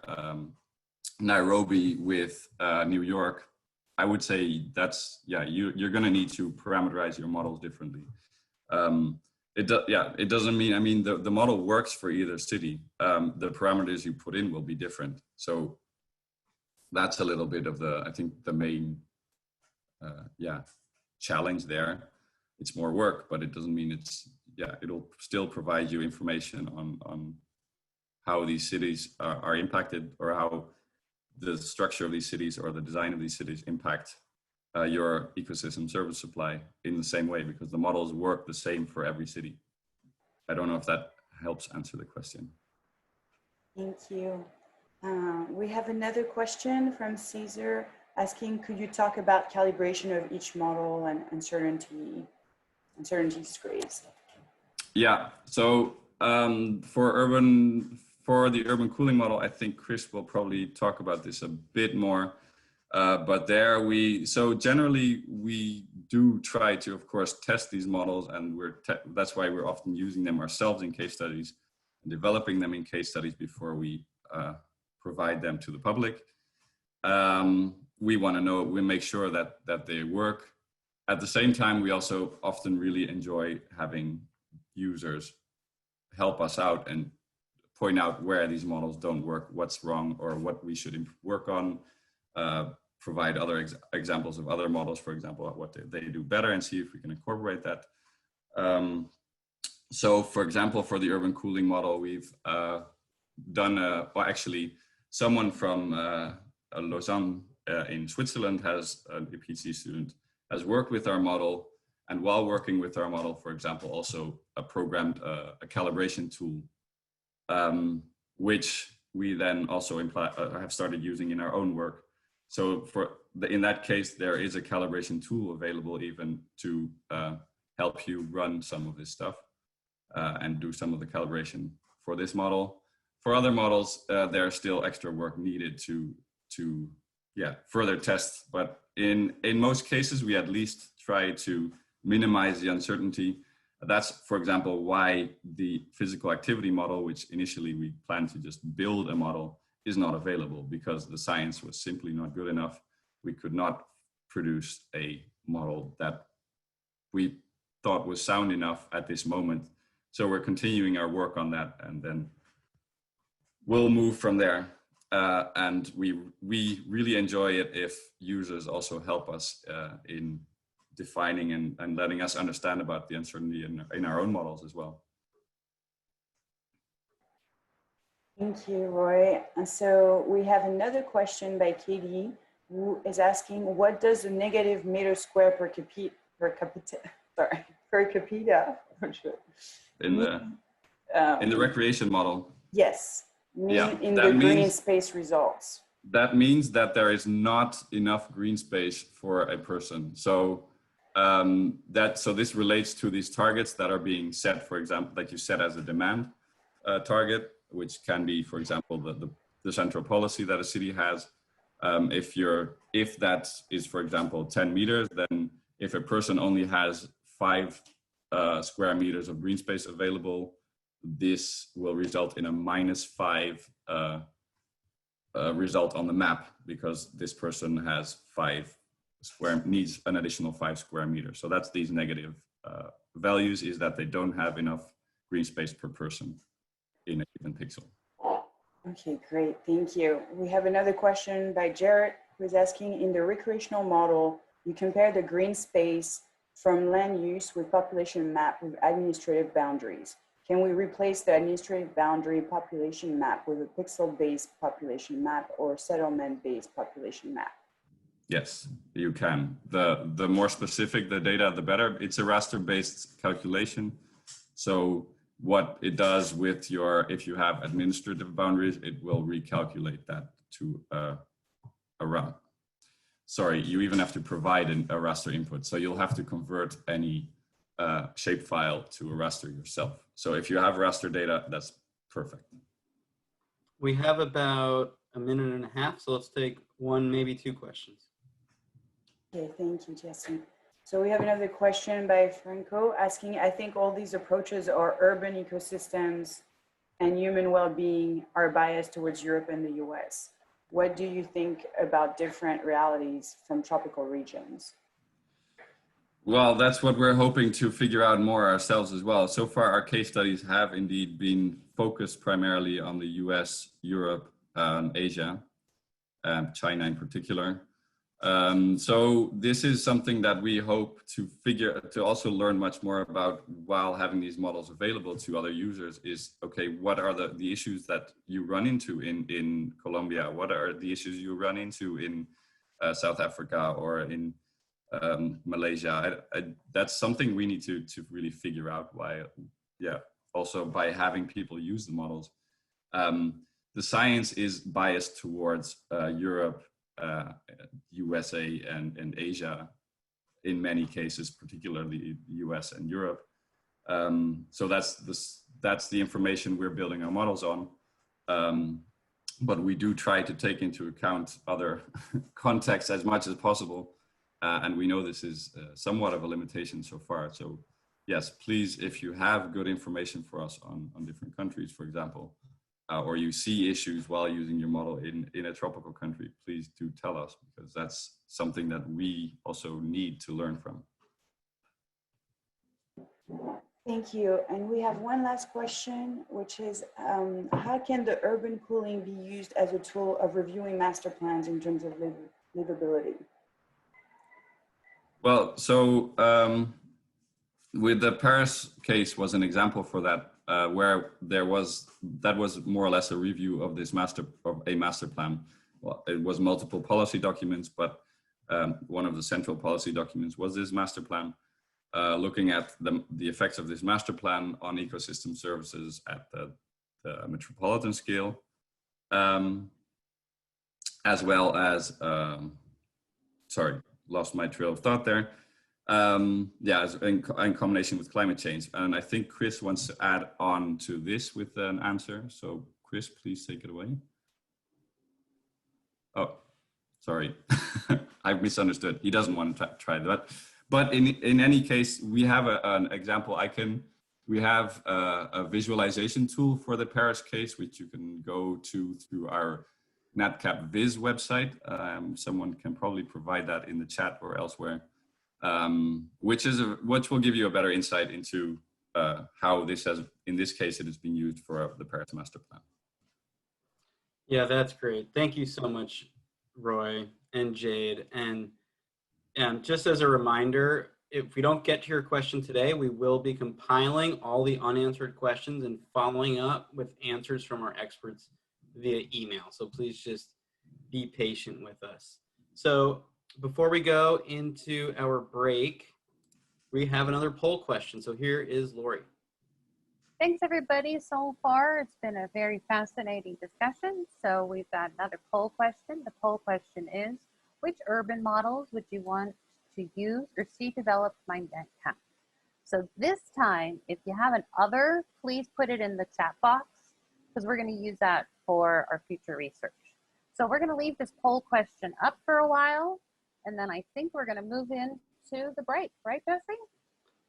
Speaker 3: Nairobi with New York, I would say that's, yeah, you're going to need to parameterize your models differently. It doesn't mean, I mean, the model works for either city. The parameters you put in will be different. So that's a little bit of I think the main, challenge there. It's more work, but it doesn't mean it'll still provide you information on how these cities are impacted, or how the structure of these cities or the design of these cities impact your ecosystem service supply in the same way, because the models work the same for every city. I don't know if that helps answer the question.
Speaker 4: Thank you. We have another question from Caesar asking, could you talk about calibration of each model and uncertainty grades? Yeah, so
Speaker 3: for the urban cooling model, I think Chris will probably talk about this a bit more. But there generally we do try to, of course, test these models, and that's why we're often using them ourselves in case studies and developing them in case studies before we provide them to the public. We want to know, we make sure that they work. At the same time, we also often really enjoy having users help us out and point out where these models don't work, what's wrong, or what we should work on, provide other examples of other models, for example, what they do better, and see if we can incorporate that. So for example, for the urban cooling model, we've done, well, actually, someone from Lausanne in Switzerland has, a PhD student, has worked with our model, and while working with our model, for example, also programmed a calibration tool, which we then also have started using in our own work. So in that case, there is a calibration tool available even to help you run some of this stuff and do some of the calibration for this model. For other models, there's still extra work needed to further test. But in most cases, we at least try to minimize the uncertainty. That's, for example, why the physical activity model, which initially we planned to just build a model, is not available, because the science was simply not good enough. We could not produce a model that we thought was sound enough at this moment. So we're continuing our work on that, and then we'll move from there. And we really enjoy it if users also help us in defining and letting us understand about the uncertainty in our own models as well.
Speaker 4: Thank you, Roy. And so we have another question by Katie, who is asking, what does the negative meter square per capita
Speaker 3: in the recreation model?
Speaker 4: Yes, in the green space results.
Speaker 3: That means that there is not enough green space for a person. So so this relates to these targets that are being set, for example, that you set as a demand target, which can be, for example, the central policy that a city has. If that is, for example, 10 meters, then if a person only has 5 square meters of green space available, this will result in a -5 result on the map, because this person has needs an additional 5 square meters. So that's these negative values, is that they don't have enough green space per person in a given pixel.
Speaker 4: Okay, great, thank you. We have another question by Jarrett, who is asking, in the recreational model, you compare the green space from land use with population map with administrative boundaries. Can we replace the administrative boundary population map with a pixel-based population map or settlement-based population map?
Speaker 3: Yes, you can. The more specific the data, the better. It's a raster-based calculation. So what it does with if you have administrative boundaries, it will recalculate that to a RAM. Sorry, you even have to provide a raster input. So you'll have to convert any shapefile to a raster yourself. So if you have raster data, that's perfect.
Speaker 1: We have about a minute and a half, so let's take 1, maybe 2 questions.
Speaker 4: Okay, thank you, Jesse. So we have another question by Franco asking, I think all these approaches are urban ecosystems and human well-being are biased towards Europe and the US. What do you think about different realities from tropical regions?
Speaker 3: Well, that's what we're hoping to figure out more ourselves as well. So far, our case studies have indeed been focused primarily on the US, Europe, Asia, China in particular. So this is something that we hope to also learn much more about while having these models available to other users is, okay, what are the issues that you run into in Colombia? What are the issues you run into in South Africa or in Malaysia? That's something we need to really figure out also by having people use the models. The science is biased towards Europe, USA and Asia in many cases, particularly US and Europe. So that's the information we're building our models on. But we do try to take into account other contexts as much as possible. And we know this is somewhat of a limitation so far. So yes, please, if you have good information for us on different countries, for example, or you see issues while using your model in a tropical country, please do tell us, because that's something that we also need to learn from.
Speaker 4: Thank you. And we have one last question, which is how can the urban pooling be used as a tool of reviewing master plans in terms of livability?
Speaker 3: Well, so with the Paris case was an example for that, where that was more or less a review of this master plan. Well, it was multiple policy documents, but one of the central policy documents was this master plan, looking at the effects of this master plan on ecosystem services at the metropolitan scale, as well as, sorry, lost my trail of thought there. Yeah, in combination with climate change. And I think Chris wants to add on to this with an answer. So Chris, please take it away. Oh, sorry, I've misunderstood. He doesn't want to try that. But in any case, we have an example. We have a visualization tool for the Paris case, which you can go to through our NatCap Viz website. Someone can probably provide that in the chat or elsewhere, which will give you a better insight into how this has, in this case, it has been used for the Paris master plan.
Speaker 1: Yeah, that's great. Thank you so much, Roy and Jade. And just as a reminder, if we don't get to your question today, we will be compiling all the unanswered questions and following up with answers from our experts via email. So please just be patient with us. So before we go into our break, we have another poll question. So here is Lori.
Speaker 2: Thanks everybody so far. It's been a very fascinating discussion. So we've got another poll question. The poll question is, which urban models would you want to use or see developed by NatCap? So this time, if you have an other, please put it in the chat box because we're going to use that for our future research. So we're going to leave this poll question up for a while, and then I think we're going to move into the break, right, Jesse?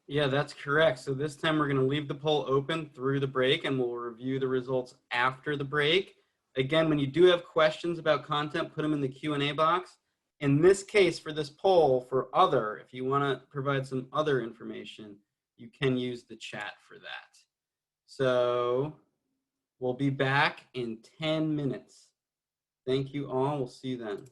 Speaker 1: Yeah, that's correct. So this time we're going to leave the poll open through the break and we'll review the results after the break. Again, when you do have questions about content, put them in the Q&A box. In this case, for this poll, for other, if you want to provide some other information, you can use the chat for that. So we'll be back in 10 minutes. Thank you all. We'll see you then.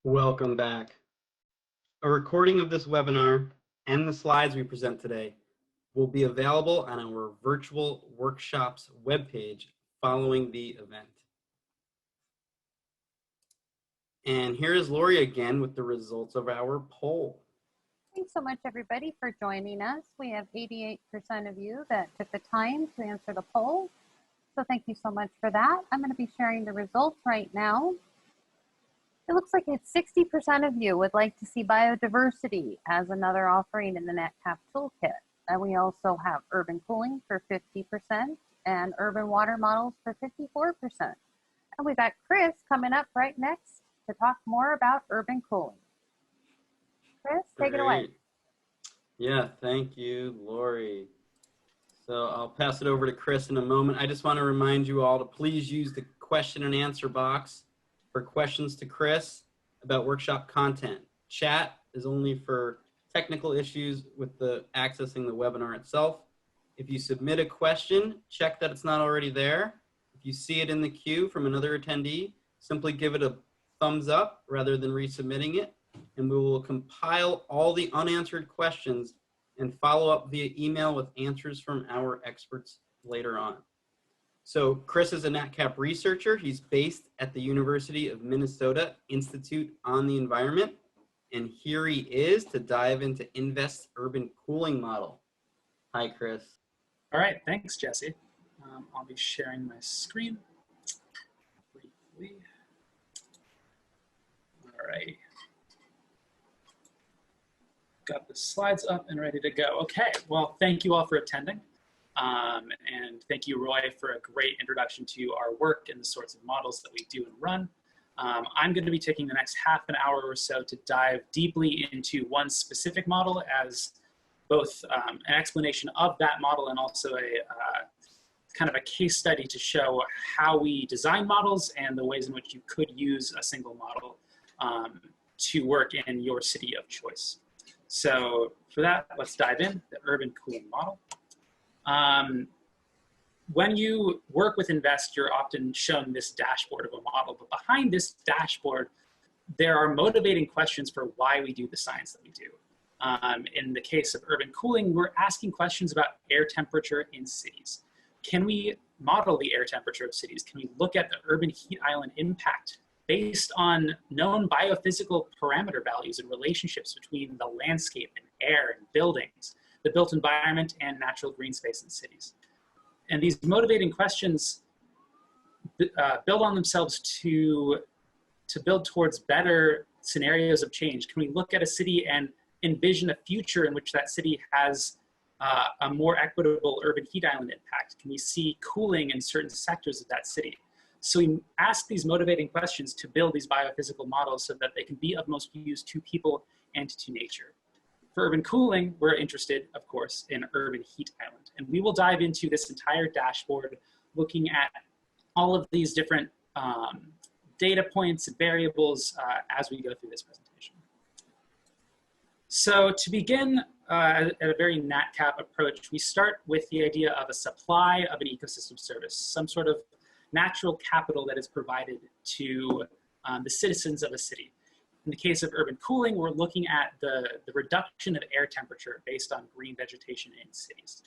Speaker 1: Welcome back. A recording of this webinar and the slides we present today will be available on our virtual workshops webpage following the event. And here is Lori again with the results of our poll.
Speaker 2: Thanks so much, everybody, for joining us. We have 88% of you that took the time to answer the poll. So thank you so much for that. I'm going to be sharing the results right now. It looks like it's 60% of you would like to see biodiversity as another offering in the NatCap toolkit. And we also have urban cooling for 50% and urban water models for 54%. And we've got Chris coming up right next to talk more about urban cooling. Chris, take it away.
Speaker 1: Yeah, thank you, Lori. So I'll pass it over to Chris in a moment. I just want to remind you all to please use the question and answer box for questions to Chris about workshop content. Chat is only for technical issues with the accessing the webinar itself. If you submit a question, check that it's not already there. If you see it in the queue from another attendee, simply give it a thumbs up rather than resubmitting it, and we will compile all the unanswered questions and follow up via email with answers from our experts later on. So Chris is a NatCap researcher. He's based at the University of Minnesota Institute on the Environment. And here he is to dive into InVEST's urban cooling model. Hi, Chris.
Speaker 5: All right, thanks, Jesse. I'll be sharing my screen briefly. All right. Got the slides up and ready to go. Okay, well, thank you all for attending. And thank you, Roy, for a great introduction to our work and the sorts of models that we do and run. I'm going to be taking the next half an hour or so to dive deeply into one specific model as both an explanation of that model and also a kind of a case study to show how we design models and the ways in which you could use a single model to work in your city of choice. So for that, let's dive in, the urban cooling model. When you work with InVEST, you're often shown this dashboard of a model, but behind this dashboard, there are motivating questions for why we do the science that we do. In the case of urban cooling, we're asking questions about air temperature in cities. Can we model the air temperature of cities? Can we look at the urban heat island impact based on known biophysical parameter values and relationships between the landscape and air and buildings, the built environment and natural green space in cities? And these motivating questions build on themselves to build towards better scenarios of change. Can we look at a city and envision a future in which that city has a more equitable urban heat island impact? Can we see cooling in certain sectors of that city? So we ask these motivating questions to build these biophysical models so that they can be of most use to people and to nature. For urban cooling, we're interested, of course, in urban heat island. And we will dive into this entire dashboard looking at all of these different data points and variables as we go through this presentation. So to begin at a very NatCap approach, we start with the idea of a supply of an ecosystem service, some sort of natural capital that is provided to the citizens of a city. In the case of urban cooling, we're looking at the reduction of air temperature based on green vegetation in cities.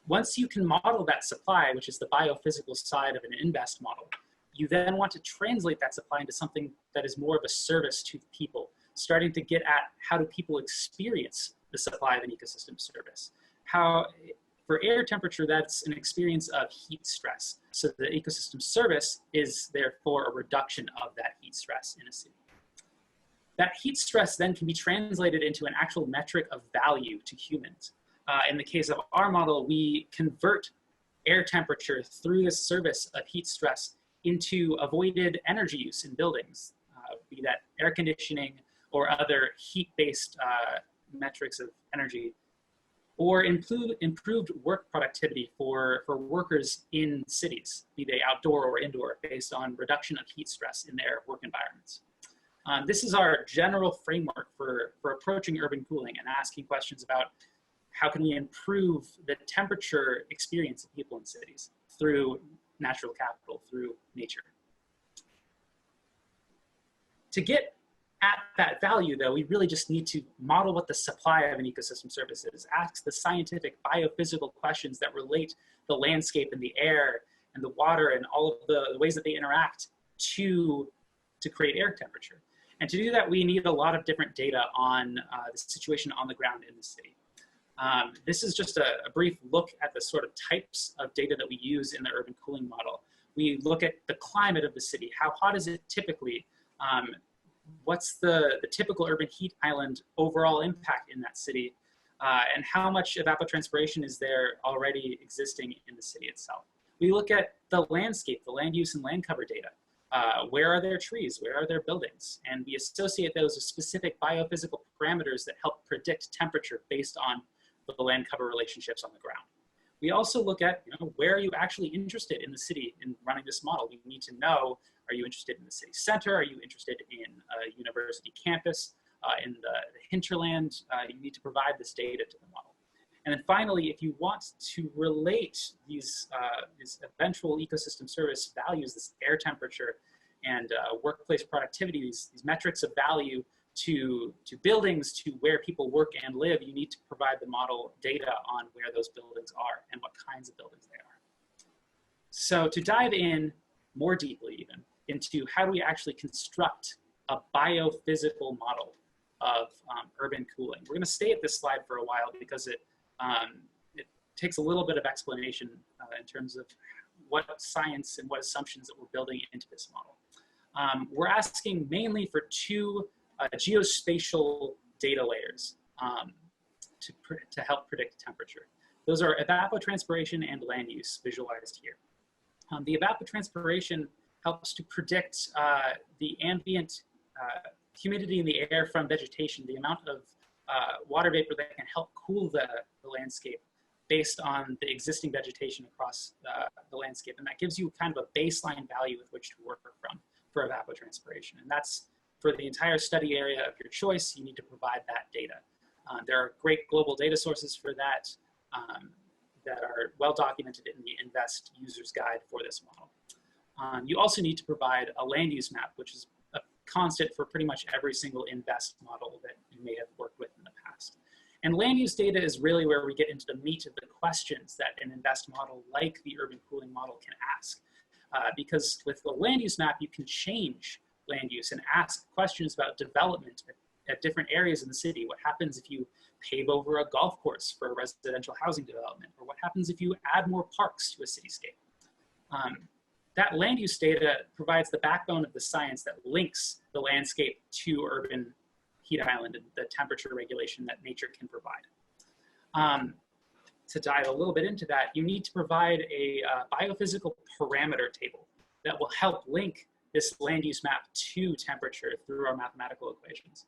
Speaker 5: Once you can model that supply, which is the biophysical side of an InVEST model, you then want to translate that supply into something that is more of a service to people, starting to get at how do people experience the supply of an ecosystem service. How, for air temperature, that's an experience of heat stress. So the ecosystem service is therefore a reduction of that heat stress in a city. That heat stress then can be translated into an actual metric of value to humans. In the case of our model, we convert air temperature through this service of heat stress into avoided energy use in buildings, be that air conditioning or other heat-based metrics of energy, or improved work productivity for workers in cities, be they outdoor or indoor, based on reduction of heat stress in their work environments. This is our general framework for approaching urban cooling and asking questions about how can we improve the temperature experience of people in cities through natural capital, through nature. To get at that value, though, we really just need to model what the supply of an ecosystem service is, ask the scientific biophysical questions that relate the landscape and the air and the water and all of the ways that they interact to create air temperature. And to do that, we need a lot of different data on the situation on the ground in the city. This is just a brief look at the sort of types of data that we use in the urban cooling model. We look at the climate of the city. How hot is it typically? What's the typical urban heat island overall impact in that city? And how much evapotranspiration is there already existing in the city itself? We look at the landscape, the land use and land cover data. Where are there trees? Where are there buildings? And we associate those with specific biophysical parameters that help predict temperature based on the land cover relationships on the ground. We also look at, where are you actually interested in the city in running this model? We need to know, are you interested in the city center? Are you interested in a university campus? In the hinterland? You need to provide this data to the model. And then finally, if you want to relate these eventual ecosystem service values, this air temperature and workplace productivity, these metrics of value to buildings, to where people work and live, you need to provide the model data on where those buildings are and what kinds of buildings they are. So to dive in more deeply even into how do we actually construct a biophysical model of urban cooling. We're gonna stay at this slide for a while because it takes a little bit of explanation in terms of what science and what assumptions that we're building into this model. We're asking mainly for two geospatial data layers to help predict temperature. Those are evapotranspiration and land use visualized here. The evapotranspiration helps to predict the ambient humidity in the air from vegetation, the amount of water vapor that can help cool the landscape based on the existing vegetation across the landscape. And that gives you kind of a baseline value with which to work from for evapotranspiration. And that's for the entire study area of your choice. You need to provide that data. There are great global data sources for that that are well documented in the InVEST user's guide for this model. You also need to provide a land use map, which is a constant for pretty much every single InVEST model that you may have worked with in the past. And land use data is really where we get into the meat of the questions that an InVEST model like the urban cooling model can ask. Because with the land use map, you can change land use and ask questions about development at different areas in the city. What happens if you pave over a golf course for a residential housing development? Or what happens if you add more parks to a cityscape? That land use data provides the backbone of the science that links the landscape to urban heat island and the temperature regulation that nature can provide. To dive a little bit into that, you need to provide a biophysical parameter table that will help link this land use map to temperature through our mathematical equations.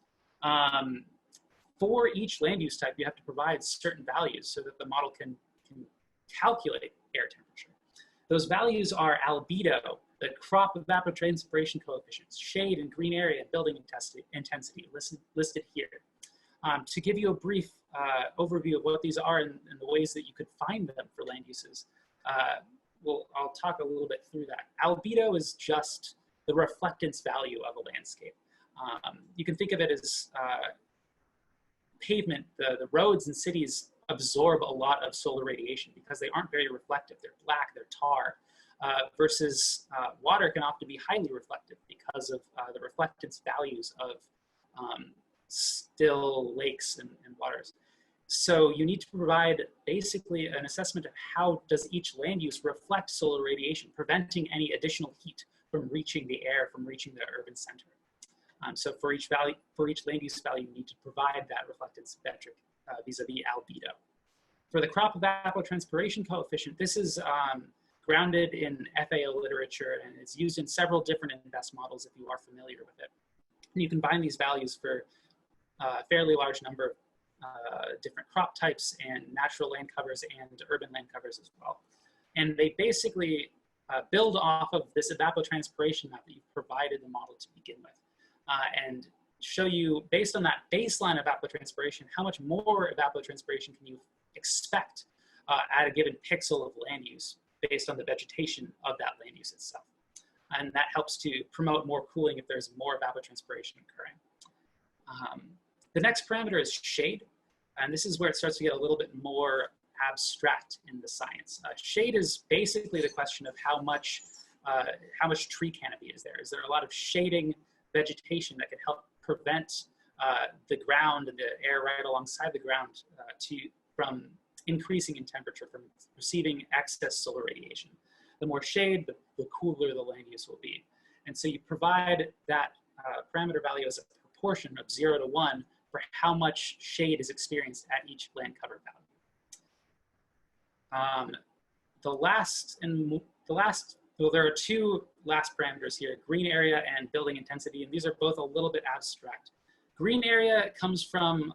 Speaker 5: For each land use type, you have to provide certain values so that the model can calculate air temperature. Those values are albedo, the crop evapotranspiration coefficients, shade and green area, and building intensity listed here. To give you a brief overview of what these are and the ways that you could find them for land uses, I'll talk a little bit through that. Albedo is just the reflectance value of a landscape. You can think of it as pavement. The roads in cities absorb a lot of solar radiation because they aren't very reflective. They're black, they're tar, versus water can often be highly reflective because of the reflectance values of still lakes and waters. So you need to provide basically an assessment of how does each land use reflect solar radiation, preventing any additional heat from reaching the air, from reaching the urban center. So for each land use value, you need to provide that reflectance metric vis-a-vis albedo. For the crop evapotranspiration coefficient, this is grounded in FAO literature and it's used in several different InVEST models if you are familiar with it. And you can find these values for a fairly large number of different crop types and natural land covers and urban land covers as well. And they basically build off of this evapotranspiration map that you've provided the model to begin with. And show you, based on that baseline evapotranspiration, how much more evapotranspiration can you expect at a given pixel of land use based on the vegetation of that land use itself. And that helps to promote more cooling if there's more evapotranspiration occurring. The next parameter is shade, and this is where it starts to get a little bit more abstract in the science. Shade is basically the question of how much tree canopy is there. Is there a lot of shading vegetation that can help prevent the ground and the air right alongside the ground from increasing in temperature, from receiving excess solar radiation? The more shade, the cooler the land use will be. And so you provide that parameter value as a proportion of 0 to 1 for how much shade is experienced at each land cover value. Well, there are two last parameters here, green area and building intensity, and these are both a little bit abstract. Green area comes from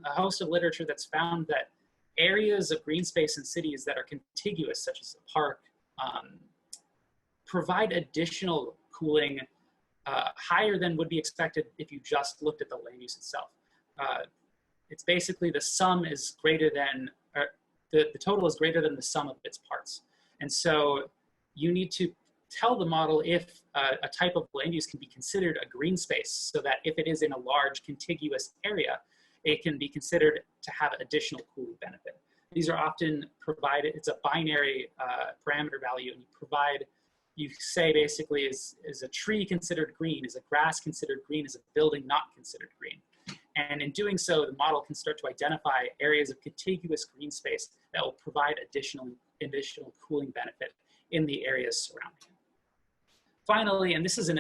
Speaker 5: a host of literature that's found that areas of green space in cities that are contiguous, such as a park, provide additional cooling higher than would be expected if you just looked at the land use itself. It's basically the sum is greater than, the total is greater than the sum of its parts. And so you need to tell the model if a type of land use can be considered a green space, so that if it is in a large contiguous area, it can be considered to have additional cooling benefit. These are often provided, it's a binary parameter value, and you say basically, is a tree considered green? Is a grass considered green? Is a building not considered green? And in doing so, the model can start to identify areas of contiguous green space that will provide additional cooling benefit in the areas surrounding it. Finally, and this is a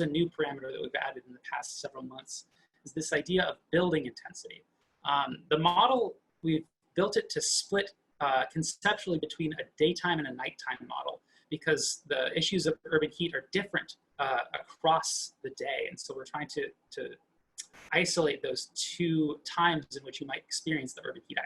Speaker 5: new parameter that we've added in the past several months, is this idea of building intensity. The model, we've built it to split conceptually between a daytime and a nighttime model, because the issues of urban heat are different across the day. And so we're trying to isolate those two times in which you might experience the urban heat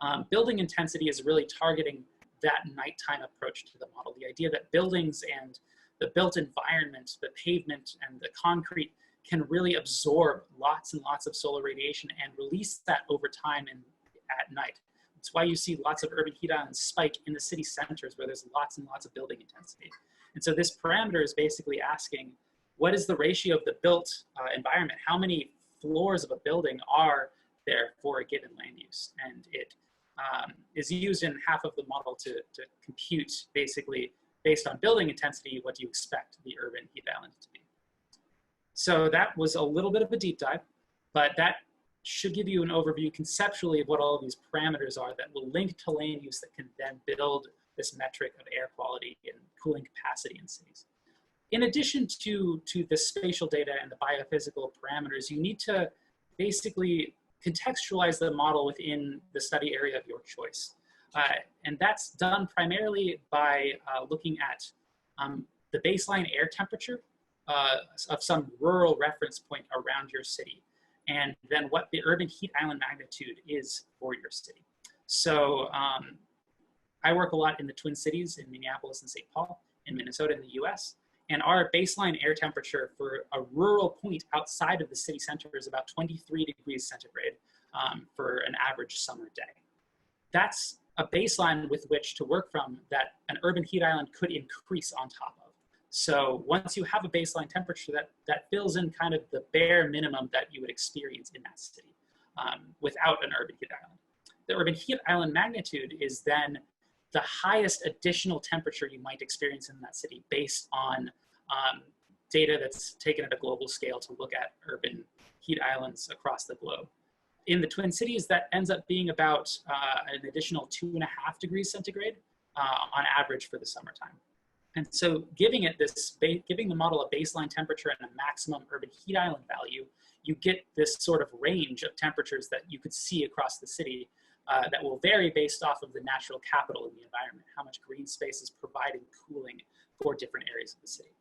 Speaker 5: island. Building intensity is really targeting that nighttime approach to the model. The idea that buildings and the built environment, the pavement and the concrete can really absorb lots and lots of solar radiation and release that over time and at night. It's why you see lots of urban heat islands spike in the city centers where there's lots and lots of building intensity. And so this parameter is basically asking, what is the ratio of the built environment? How many floors of a building are there for a given land use? And it is used in half of the model to compute, basically, based on building intensity, what do you expect the urban heat island to be? So that was a little bit of a deep dive, but that should give you an overview conceptually of what all of these parameters are that will link to land use that can then build this metric of air quality and cooling capacity in cities. In addition to the spatial data and the biophysical parameters, you need to basically contextualize the model within the study area of your choice. And that's done primarily by looking at the baseline air temperature of some rural reference point around your city, and then what the urban heat island magnitude is for your city. So I work a lot in the Twin Cities in Minneapolis and St. Paul in Minnesota in the US. And our baseline air temperature for a rural point outside of the city center is about 23 degrees centigrade for an average summer day. That's a baseline with which to work from that an urban heat island could increase on top of. So once you have a baseline temperature, that fills in kind of the bare minimum that you would experience in that city without an urban heat island. The urban heat island magnitude is then the highest additional temperature you might experience in that city based on data that's taken at a global scale to look at urban heat islands across the globe. In the Twin Cities, that ends up being about an additional 2.5 degrees centigrade on average for the summertime. And so giving the model a baseline temperature and a maximum urban heat island value, you get this sort of range of temperatures that you could see across the city that will vary based off of the natural capital in the environment, how much green space is providing cooling for different areas of the city.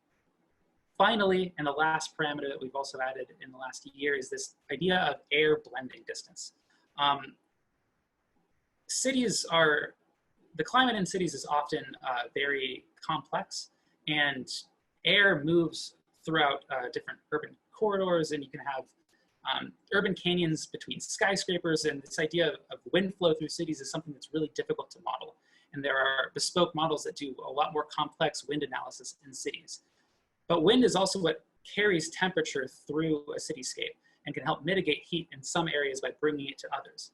Speaker 5: Finally, and the last parameter that we've also added in the last year is this idea of air blending distance. The climate in cities is often very complex, and air moves throughout different urban corridors, and you can have urban canyons between skyscrapers, and this idea of wind flow through cities is something that's really difficult to model. And there are bespoke models that do a lot more complex wind analysis in cities. But wind is also what carries temperature through a cityscape. and can help mitigate heat in some areas by bringing it to others.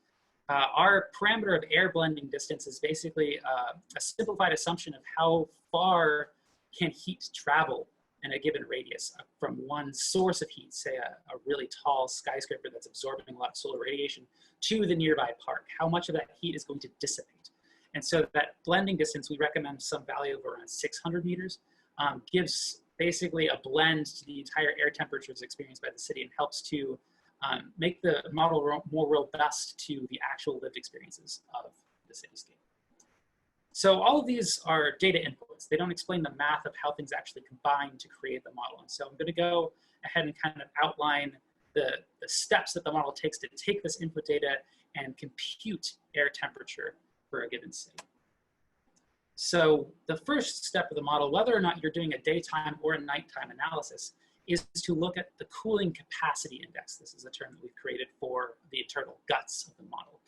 Speaker 5: Our parameter of air blending distance is basically a simplified assumption of how far can heat travel in a given radius from one source of heat, say a really tall skyscraper that's absorbing a lot of solar radiation, to the nearby park. How much of that heat is going to dissipate? And so that blending distance, we recommend some value of around 600 meters, gives basically a blend to the entire air temperatures experienced by the city and helps to make the model more robust to the actual lived experiences of the cityscape. So all of these are data inputs. They don't explain the math of how things actually combine to create the model. And so I'm going to go ahead and kind of outline the steps that the model takes to take this input data and compute air temperature for a given city. So the first step of the model, whether or not you're doing a daytime or a nighttime analysis, is to look at the cooling capacity index. This is a term that we've created for the internal guts of the model.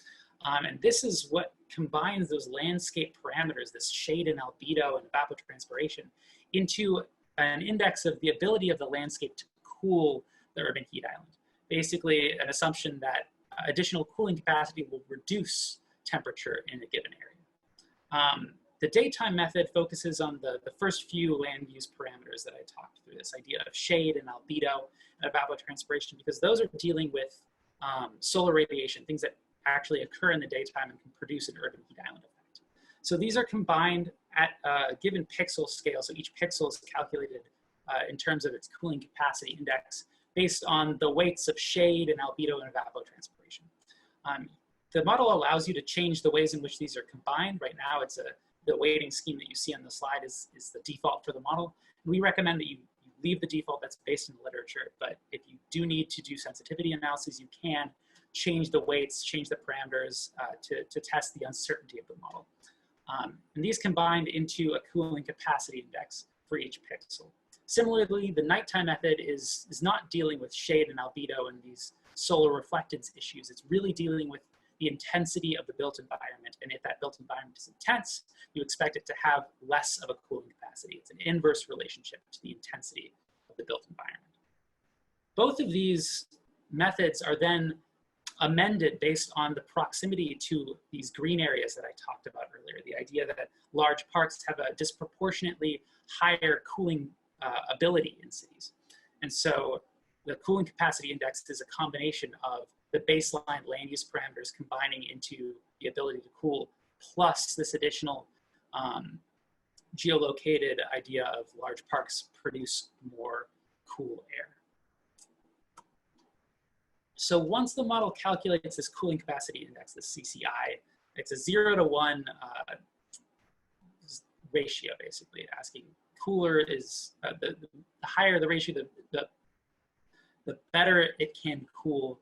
Speaker 5: And this is what combines those landscape parameters, this shade and albedo and evapotranspiration, into an index of the ability of the landscape to cool the urban heat island. Basically, an assumption that additional cooling capacity will reduce temperature in a given area. The daytime method focuses on the first few land use parameters that I talked through, this idea of shade and albedo and evapotranspiration, because those are dealing with solar radiation, things that actually occur in the daytime and can produce an urban heat island effect. So these are combined at a given pixel scale. So each pixel is calculated in terms of its cooling capacity index based on the weights of shade and albedo and evapotranspiration. The model allows you to change the ways in which these are combined. Right now, it's the weighting scheme that you see on the slide is the default for the model. We recommend that you leave the default that's based in the literature, but if you do need to do sensitivity analyses, you can change the weights, change the parameters to test the uncertainty of the model. And these combined into a cooling capacity index for each pixel. Similarly, the nighttime method is not dealing with shade and albedo and these solar reflectance issues. It's really dealing with the intensity of the built environment. And if that built environment is intense, you expect it to have less of a cooling capacity. It's an inverse relationship to the intensity of the built environment. Both of these methods are then amended based on the proximity to these green areas that I talked about earlier. The idea that large parks have a disproportionately higher cooling ability in cities. And so the cooling capacity index is a combination of the baseline land use parameters combining into the ability to cool, plus this additional geolocated idea of large parks produce more cool air. So once the model calculates this cooling capacity index, this CCI, it's a 0 to 1 ratio, basically, asking cooler is, the higher the ratio, the better it can cool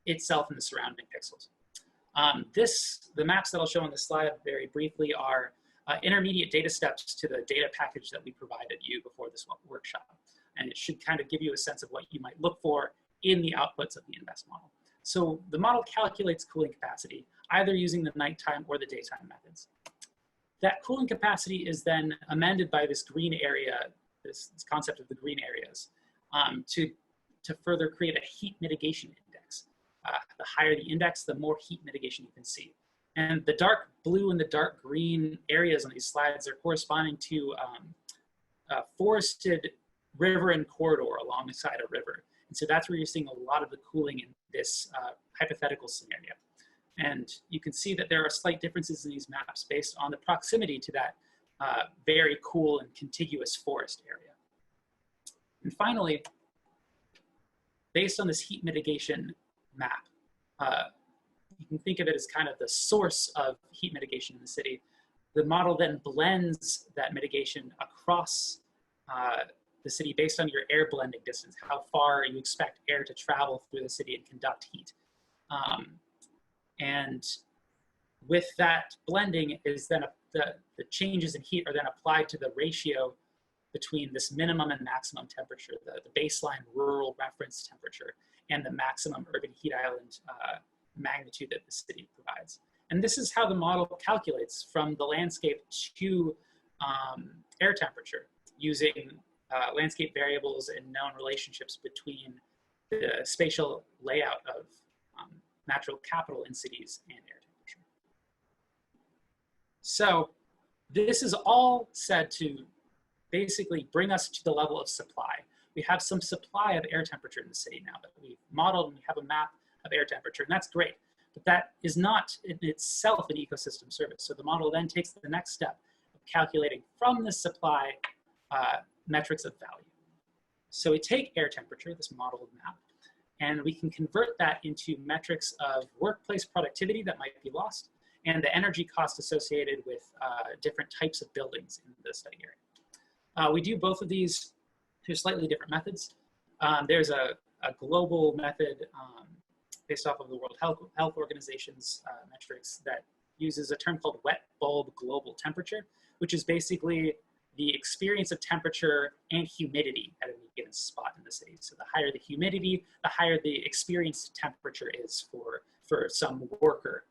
Speaker 5: itself and the surrounding pixels. The maps that I'll show on the slide very briefly are intermediate data steps to the data package that we provided you before this workshop. And it should kind of give you a sense of what you might look for in the outputs of the InVEST model. So the model calculates cooling capacity, either using the nighttime or the daytime methods. That cooling capacity is then amended by this green area, this concept of the green areas, to further create a heat mitigation index. The higher the index, the more heat mitigation you can see. And the dark blue and the dark green areas on these slides are corresponding to a forested river and corridor alongside a river. And so that's where you're seeing a lot of the cooling in this hypothetical scenario. And you can see that there are slight differences in these maps based on the proximity to that very cool and contiguous forest area. And finally, based on this heat mitigation map, you can think of it as kind of the source of heat mitigation in the city. The model then blends that mitigation across the city based on your air blending distance, how far you expect air to travel through the city and conduct heat. And with that blending is then the changes in heat are then applied to the ratio between this minimum and maximum temperature, the baseline rural reference temperature, and the maximum urban heat island magnitude that the city provides. And this is how the model calculates from the landscape to air temperature using landscape variables and known relationships between the spatial layout of natural capital in cities and air temperature. So this is all said to basically bring us to the level of supply. We have some supply of air temperature in the city now that we've modeled, and we have a map of air temperature, and that's great. But that is not in itself an ecosystem service. So the model then takes the next step of calculating from the supply metrics of value. So we take air temperature, this modeled map, and we can convert that into metrics of workplace productivity that might be lost and the energy cost associated with different types of buildings in the study area. We do both of these through slightly different methods. There's a global method based off of the World Health Organization's metrics that uses a term called wet bulb global temperature, which is basically the experience of temperature and humidity at any given spot in the city. So the higher the humidity, the higher the experienced temperature is for some worker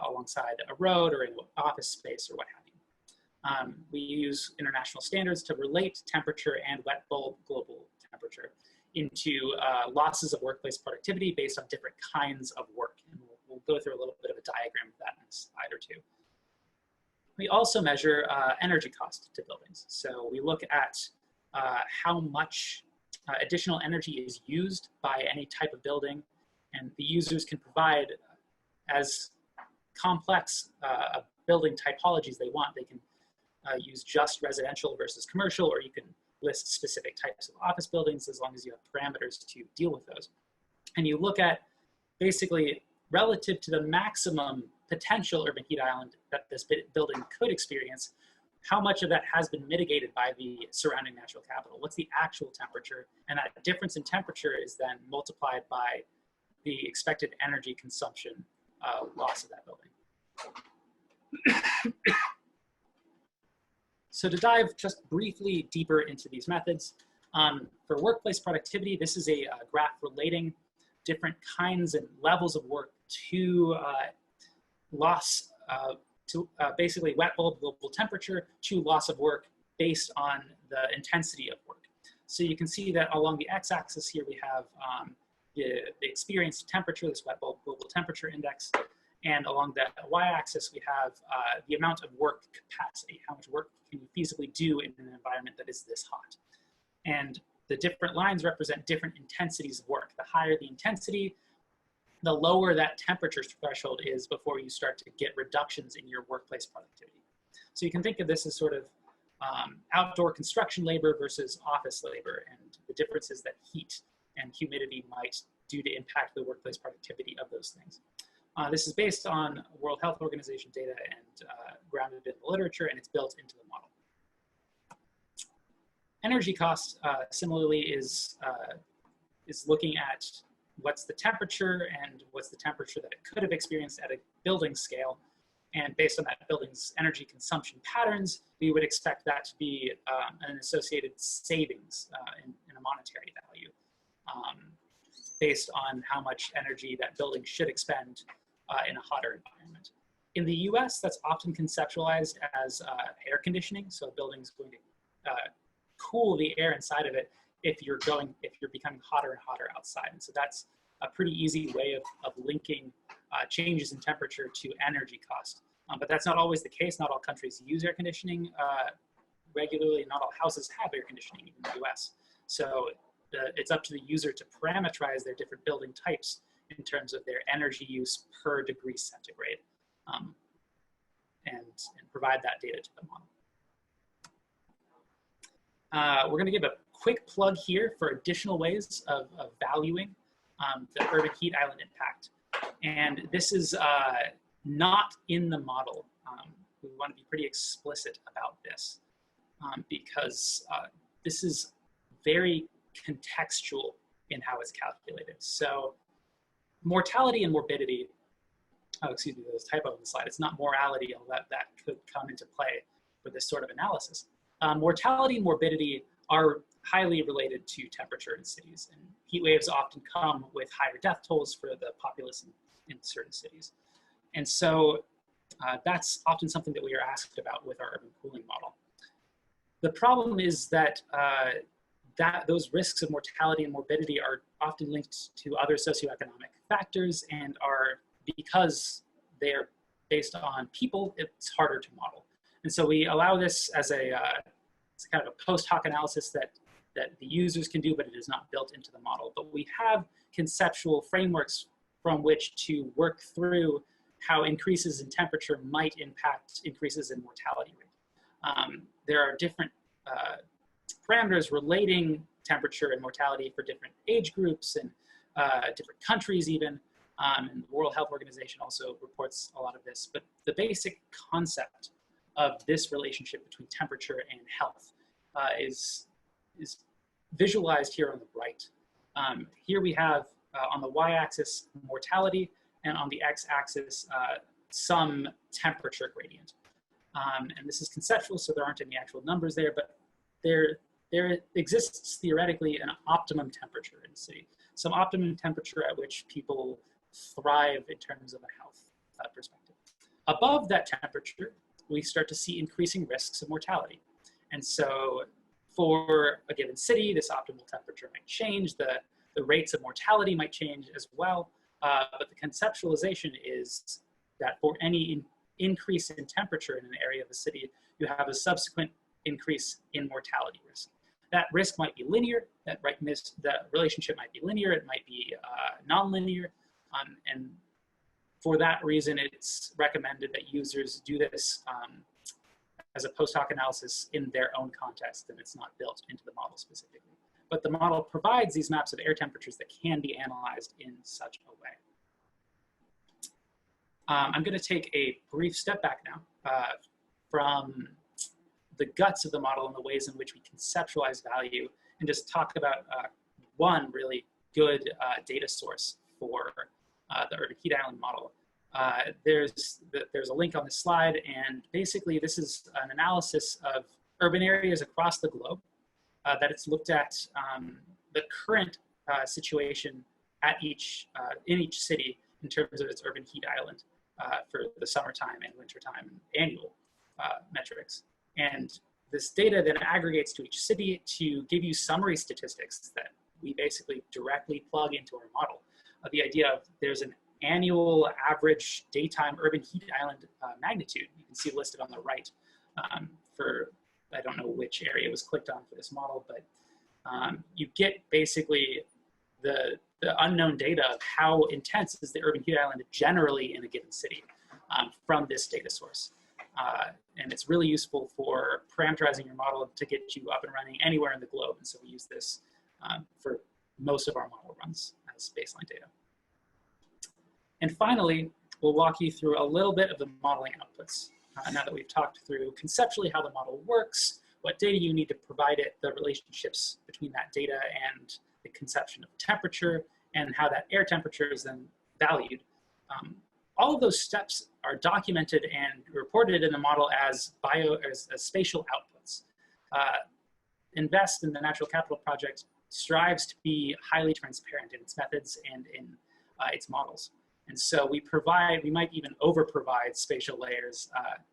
Speaker 5: alongside a road or in an office space or what have you. We use international standards to relate temperature and wet bulb global temperature into losses of workplace productivity based on different kinds of work. And we'll go through a little bit of a diagram of that in a slide or two. We also measure energy cost to buildings. So we look at how much additional energy is used by any type of building, and the users can provide as complex building typologies they want. They can use just residential versus commercial, or you can list specific types of office buildings as long as you have parameters to deal with those. And you look at basically relative to the maximum potential urban heat island that this building could experience, how much of that has been mitigated by the surrounding natural capital? What's the actual temperature? And that difference in temperature is then multiplied by the expected energy consumption loss of that building. So to dive just briefly deeper into these methods, for workplace productivity, this is a graph relating different kinds and levels of work to loss, basically wet bulb global temperature to loss of work based on the intensity of work. So you can see that along the x-axis here we have the experienced temperature, this wet bulb global temperature index, and along the y-axis we have the amount of work capacity, how much work can you feasibly do in an environment that is this hot. And the different lines represent different intensities of work. The higher the intensity, the lower that temperature threshold is before you start to get reductions in your workplace productivity. So you can think of this as sort of outdoor construction labor versus office labor, and the differences that heat and humidity might do to impact the workplace productivity of those things. This is based on World Health Organization data and grounded in the literature, and it's built into the model. Energy cost similarly is looking at what's the temperature and what's the temperature that it could have experienced at a building scale. And based on that building's energy consumption patterns, we would expect that to be an associated savings in a monetary value based on how much energy that building should expend in a hotter environment. In the US, that's often conceptualized as air conditioning. So a building's going to cool the air inside of it if you're becoming hotter and hotter outside. And so that's a pretty easy way of linking changes in temperature to energy cost. But that's not always the case. Not all countries use air conditioning regularly. Not all houses have air conditioning in the US. So it's up to the user to parameterize their different building types in terms of their energy use per degree centigrade and provide that data to the model. We're going to give a quick plug here for additional ways of valuing the urban heat island impact. And this is not in the model. We want to be pretty explicit about this because this is very contextual in how it's calculated. So mortality and morbidity, oh, excuse me, there's a typo on the slide. It's not morality, although that could come into play for this sort of analysis. Mortality and morbidity are highly related to temperature in cities, and heat waves often come with higher death tolls for the populace in certain cities. And so that's often something that we are asked about with our urban cooling model. The problem is that those risks of mortality and morbidity are often linked to other socioeconomic factors and are, because they are based on people, it's harder to model. And so we allow this as a it's kind of a post hoc analysis that the users can do, but it is not built into the model. But we have conceptual frameworks from which to work through how increases in temperature might impact increases in mortality rate. There are different parameters relating temperature and mortality for different age groups and different countries even. And the World Health Organization also reports a lot of this. But the basic concept of this relationship between temperature and health is visualized here on the right. Here we have on the y-axis mortality, and on the x-axis some temperature gradient. And this is conceptual, so there aren't any actual numbers there, but there exists theoretically an optimum temperature in the city, some optimum temperature at which people thrive in terms of a health perspective. Above that temperature, we start to see increasing risks of mortality. And so for a given city, this optimal temperature might change, the rates of mortality might change as well, but the conceptualization is that for any increase in temperature in an area of a city, you have a subsequent increase in mortality risk. That risk might be linear, that relationship might be linear, it might be non-linear, and for that reason, it's recommended that users do this as a post hoc analysis in their own context, and it's not built into the model specifically. But the model provides these maps of air temperatures that can be analyzed in such a way. I'm going to take a brief step back now from the guts of the model and the ways in which we conceptualize value, and just talk about one really good data source for the urban heat island model. There's a link on this slide, and basically this is an analysis of urban areas across the globe that it's looked at the current situation at in each city in terms of its urban heat island for the summertime and wintertime annual metrics. And this data then aggregates to each city to give you summary statistics that we basically directly plug into our model. The idea of there's an annual average daytime urban heat island magnitude. You can see listed on the right for, I don't know which area was clicked on for this model, but you get basically the unknown data of how intense is the urban heat island generally in a given city from this data source. And it's really useful for parameterizing your model to get you up and running anywhere in the globe. And so we use this for most of our model runs as baseline data. And finally, we'll walk you through a little bit of the modeling outputs. Now that we've talked through conceptually how the model works, what data you need to provide it, the relationships between that data and the conception of temperature, and how that air temperature is then valued. All of those steps are documented and reported in the model as spatial outputs. InVEST in the Natural Capital Project strives to be highly transparent in its methods and in its models. And so we might even over-provide spatial layers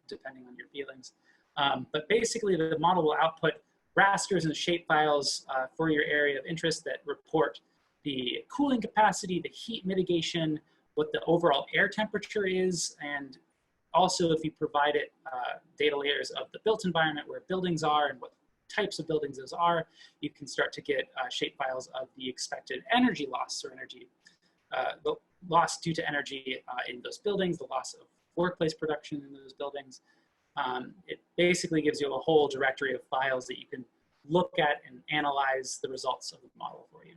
Speaker 5: depending on your feelings. But basically the model will output rasters and shapefiles for your area of interest that report the cooling capacity, the heat mitigation, what the overall air temperature is, and also if you provide it data layers of the built environment where buildings are and what types of buildings those are, you can start to get shapefiles of the expected energy loss or energy, the loss due to energy in those buildings, the loss of workplace production in those buildings. It basically gives you a whole directory of files that you can look at and analyze the results of the model for you.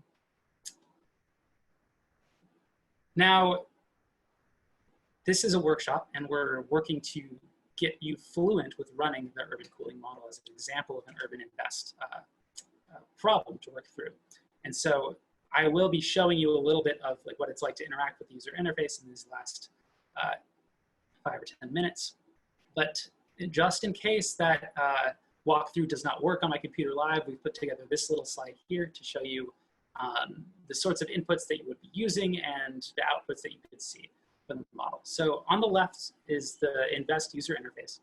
Speaker 5: Now, this is a workshop, and we're working to get you fluent with running the urban cooling model as an example of an urban InVEST problem to work through. And so I will be showing you a little bit of like what it's like to interact with the user interface in these last 5 or 10 minutes. But just in case that walkthrough does not work on my computer live, we've put together this little slide here to show you the sorts of inputs that you would be using and the outputs that you could see from the model. So on the left is the InVEST user interface.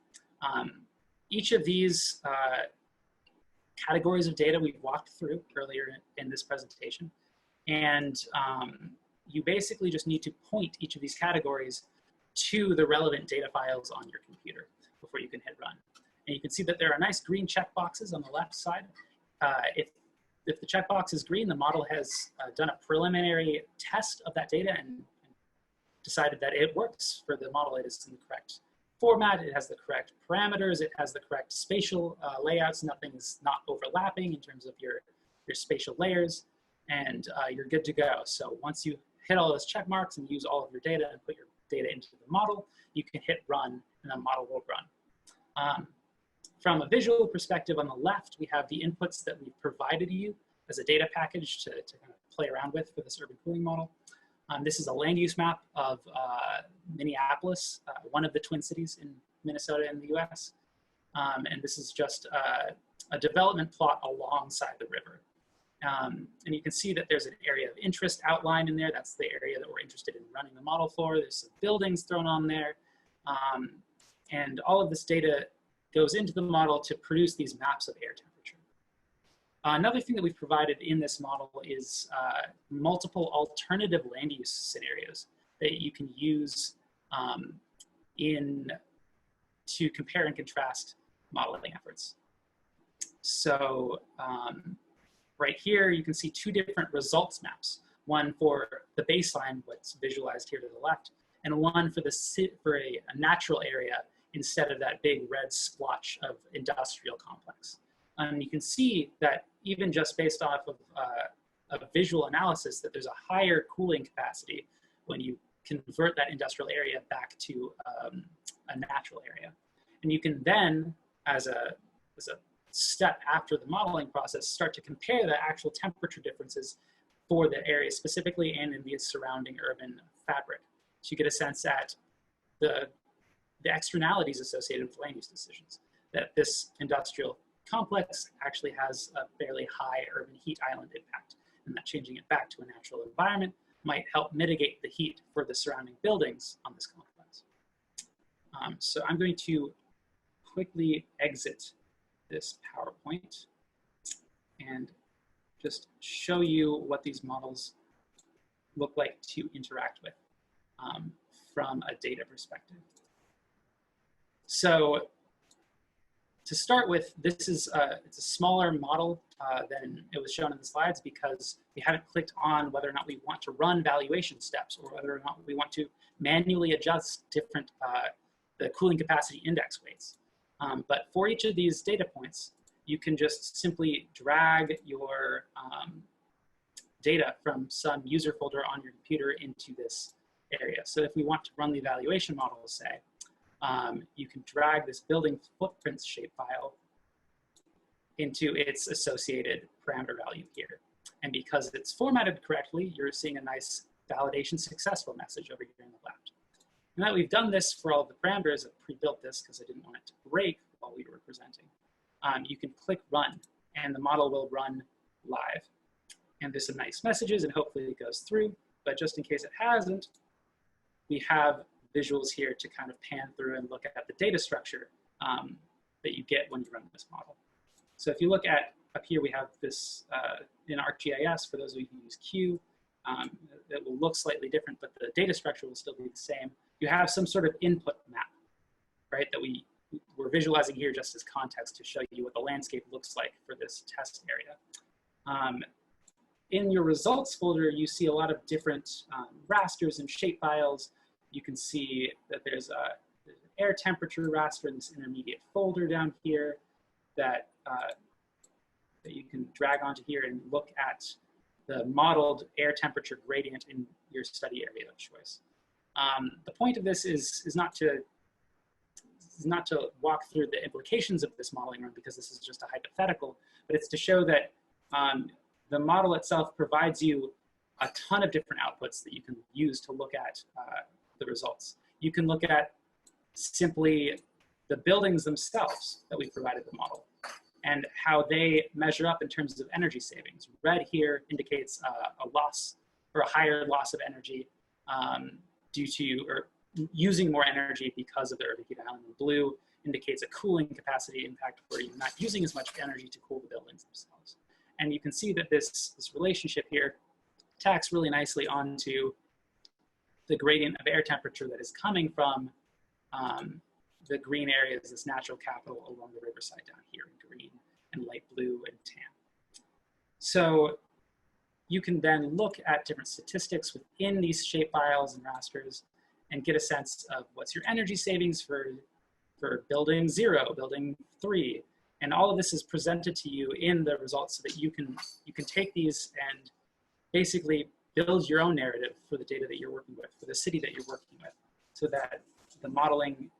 Speaker 5: Each of these categories of data we've walked through earlier in this presentation. And you basically just need to point each of these categories to the relevant data files on your computer before you can hit run. And you can see that there are nice green checkboxes on the left side. If the checkbox is green, the model has done a preliminary test of that data and decided that it works for the model. It is in the correct format, it has the correct parameters, it has the correct spatial layouts, nothing's not overlapping in terms of your spatial layers, and you're good to go. So once you hit all those check marks and use all of your data and put your data into the model, you can hit run and the model will run. From a visual perspective on the left, we have the inputs that we've provided you as a data package to kind of play around with for this urban cooling model. This is a land use map of Minneapolis, one of the Twin Cities in Minnesota in the US. And this is just a development plot alongside the river. And you can see that there's an area of interest outlined in there. That's the area that we're interested in running the model for. There's some buildings thrown on there. And all of this data goes into the model to produce these maps of air temperature. Another thing that we've provided in this model is multiple alternative land use scenarios that you can use to compare and contrast modeling efforts. So right here, you can see two different results maps, one for the baseline, what's visualized here to the left, and one for a natural area instead of that big red splotch of industrial complex. And you can see that even just based off of a visual analysis that there's a higher cooling capacity when you convert that industrial area back to a natural area. And you can then, as a step after the modeling process, start to compare the actual temperature differences for the area specifically and in the surrounding urban fabric. So you get a sense at the externalities associated with land use decisions, that this industrial complex actually has a fairly high urban heat island impact, and that changing it back to a natural environment might help mitigate the heat for the surrounding buildings on this complex. So I'm going to quickly exit this PowerPoint and just show you what these models look like to interact with from a data perspective. So to start with, this is it's a smaller model than it was shown in the slides because we haven't clicked on whether or not we want to run valuation steps or whether or not we want to manually adjust different the cooling capacity index weights. But for each of these data points, you can just simply drag your data from some user folder on your computer into this area. So if we want to run the evaluation model, say, you can drag this building footprints shapefile into its associated parameter value here. And because it's formatted correctly, you're seeing a nice validation successful message over here on the left. Now that we've done this for all the parameters, I've pre-built this because I didn't want it to break while we were presenting. You can click run and the model will run live. And there's some nice messages and hopefully it goes through, but just in case it hasn't, we have visuals here to kind of pan through and look at the data structure that you get when you run this model. So if you look at up here, we have this in ArcGIS, for those of you who use Q, it will look slightly different, but the data structure will still be the same. You have some sort of input map, right, that we're visualizing here just as context to show you what the landscape looks like for this test area. In your results folder, you see a lot of different rasters and shapefiles. You can see that there's an air temperature raster in this intermediate folder down here that you can drag onto here and look at the modeled air temperature gradient in your study area of choice. The point of this is not to walk through the implications of this modeling run because this is just a hypothetical, but it's to show that the model itself provides you a ton of different outputs that you can use to look at the results. You can look at simply the buildings themselves that we provided the model and how they measure up in terms of energy savings. Red here indicates a loss or a higher loss of energy due to or using more energy because of the urban heat island. And blue indicates a cooling capacity impact where you're not using as much energy to cool the buildings themselves. And you can see that this relationship here tacks really nicely onto the gradient of air temperature that is coming from the green areas, this natural capital along the riverside down here in green and light blue and tan. So you can then look at different statistics within these shapefiles and rasters and get a sense of what's your energy savings for building 0, building 3. And all of this is presented to you in the results so that you can take these and basically build your own narrative for the data that you're working with, for the city that you're working with, so that the modeling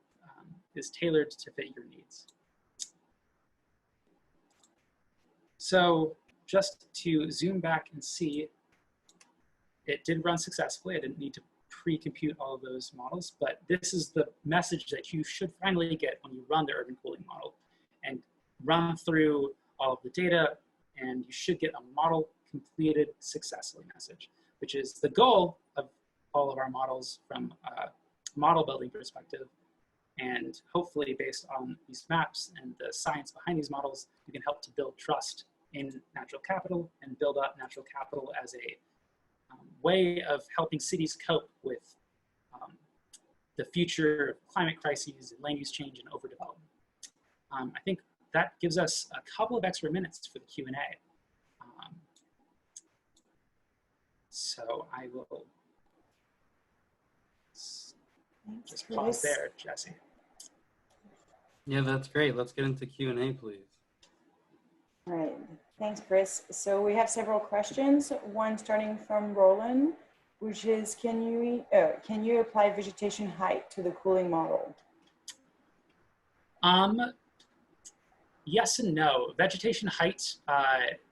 Speaker 5: is tailored to fit your needs. So just to zoom back and see, it did run successfully. I didn't need to pre-compute all of those models, but this is the message that you should finally get when you run the urban cooling model and run through all of the data, and you should get a model completed successfully message, which is the goal of all of our models from a model building perspective. And hopefully based on these maps and the science behind these models, you can help to build trust in natural capital and build up natural capital as a way of helping cities cope with the future of climate crises and land use change and overdevelopment. I think that gives us a couple of extra minutes for the Q&A. So I will just pause there, Jesse.
Speaker 1: Yeah, that's great. Let's get into Q&A, please.
Speaker 4: All right, thanks, Chris. So we have several questions. One starting from Roland, which is, can you apply vegetation height to the cooling model?
Speaker 5: Yes and no. Vegetation height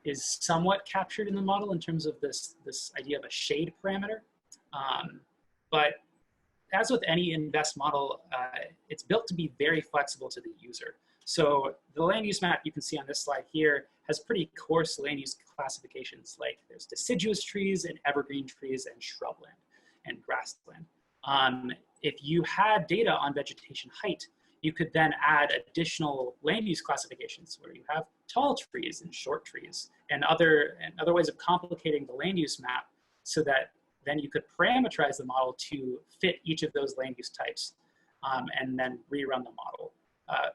Speaker 5: is somewhat captured in the model in terms of this idea of a shade parameter. But as with any InVEST model, it's built to be very flexible to the user. So the land use map you can see on this slide here has pretty coarse land use classifications, like there's deciduous trees and evergreen trees and shrubland and grassland. If you had data on vegetation height, you could then add additional land use classifications where you have tall trees and short trees and other ways of complicating the land use map so that then you could parameterize the model to fit each of those land use types and then rerun the model.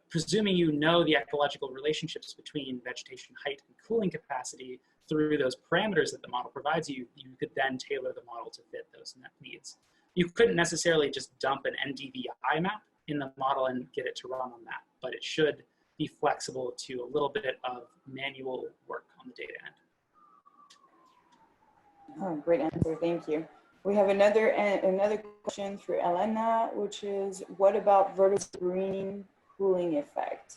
Speaker 5: Presuming you know the ecological relationships between vegetation height and cooling capacity through those parameters that the model provides you, you could then tailor the model to fit those needs. You couldn't necessarily just dump an NDVI map in the model and get it to run on that, but it should be flexible to a little bit of manual work on the data end.
Speaker 4: Oh, great answer, thank you. We have another question through Elena, which is, what about vertical greening cooling effect?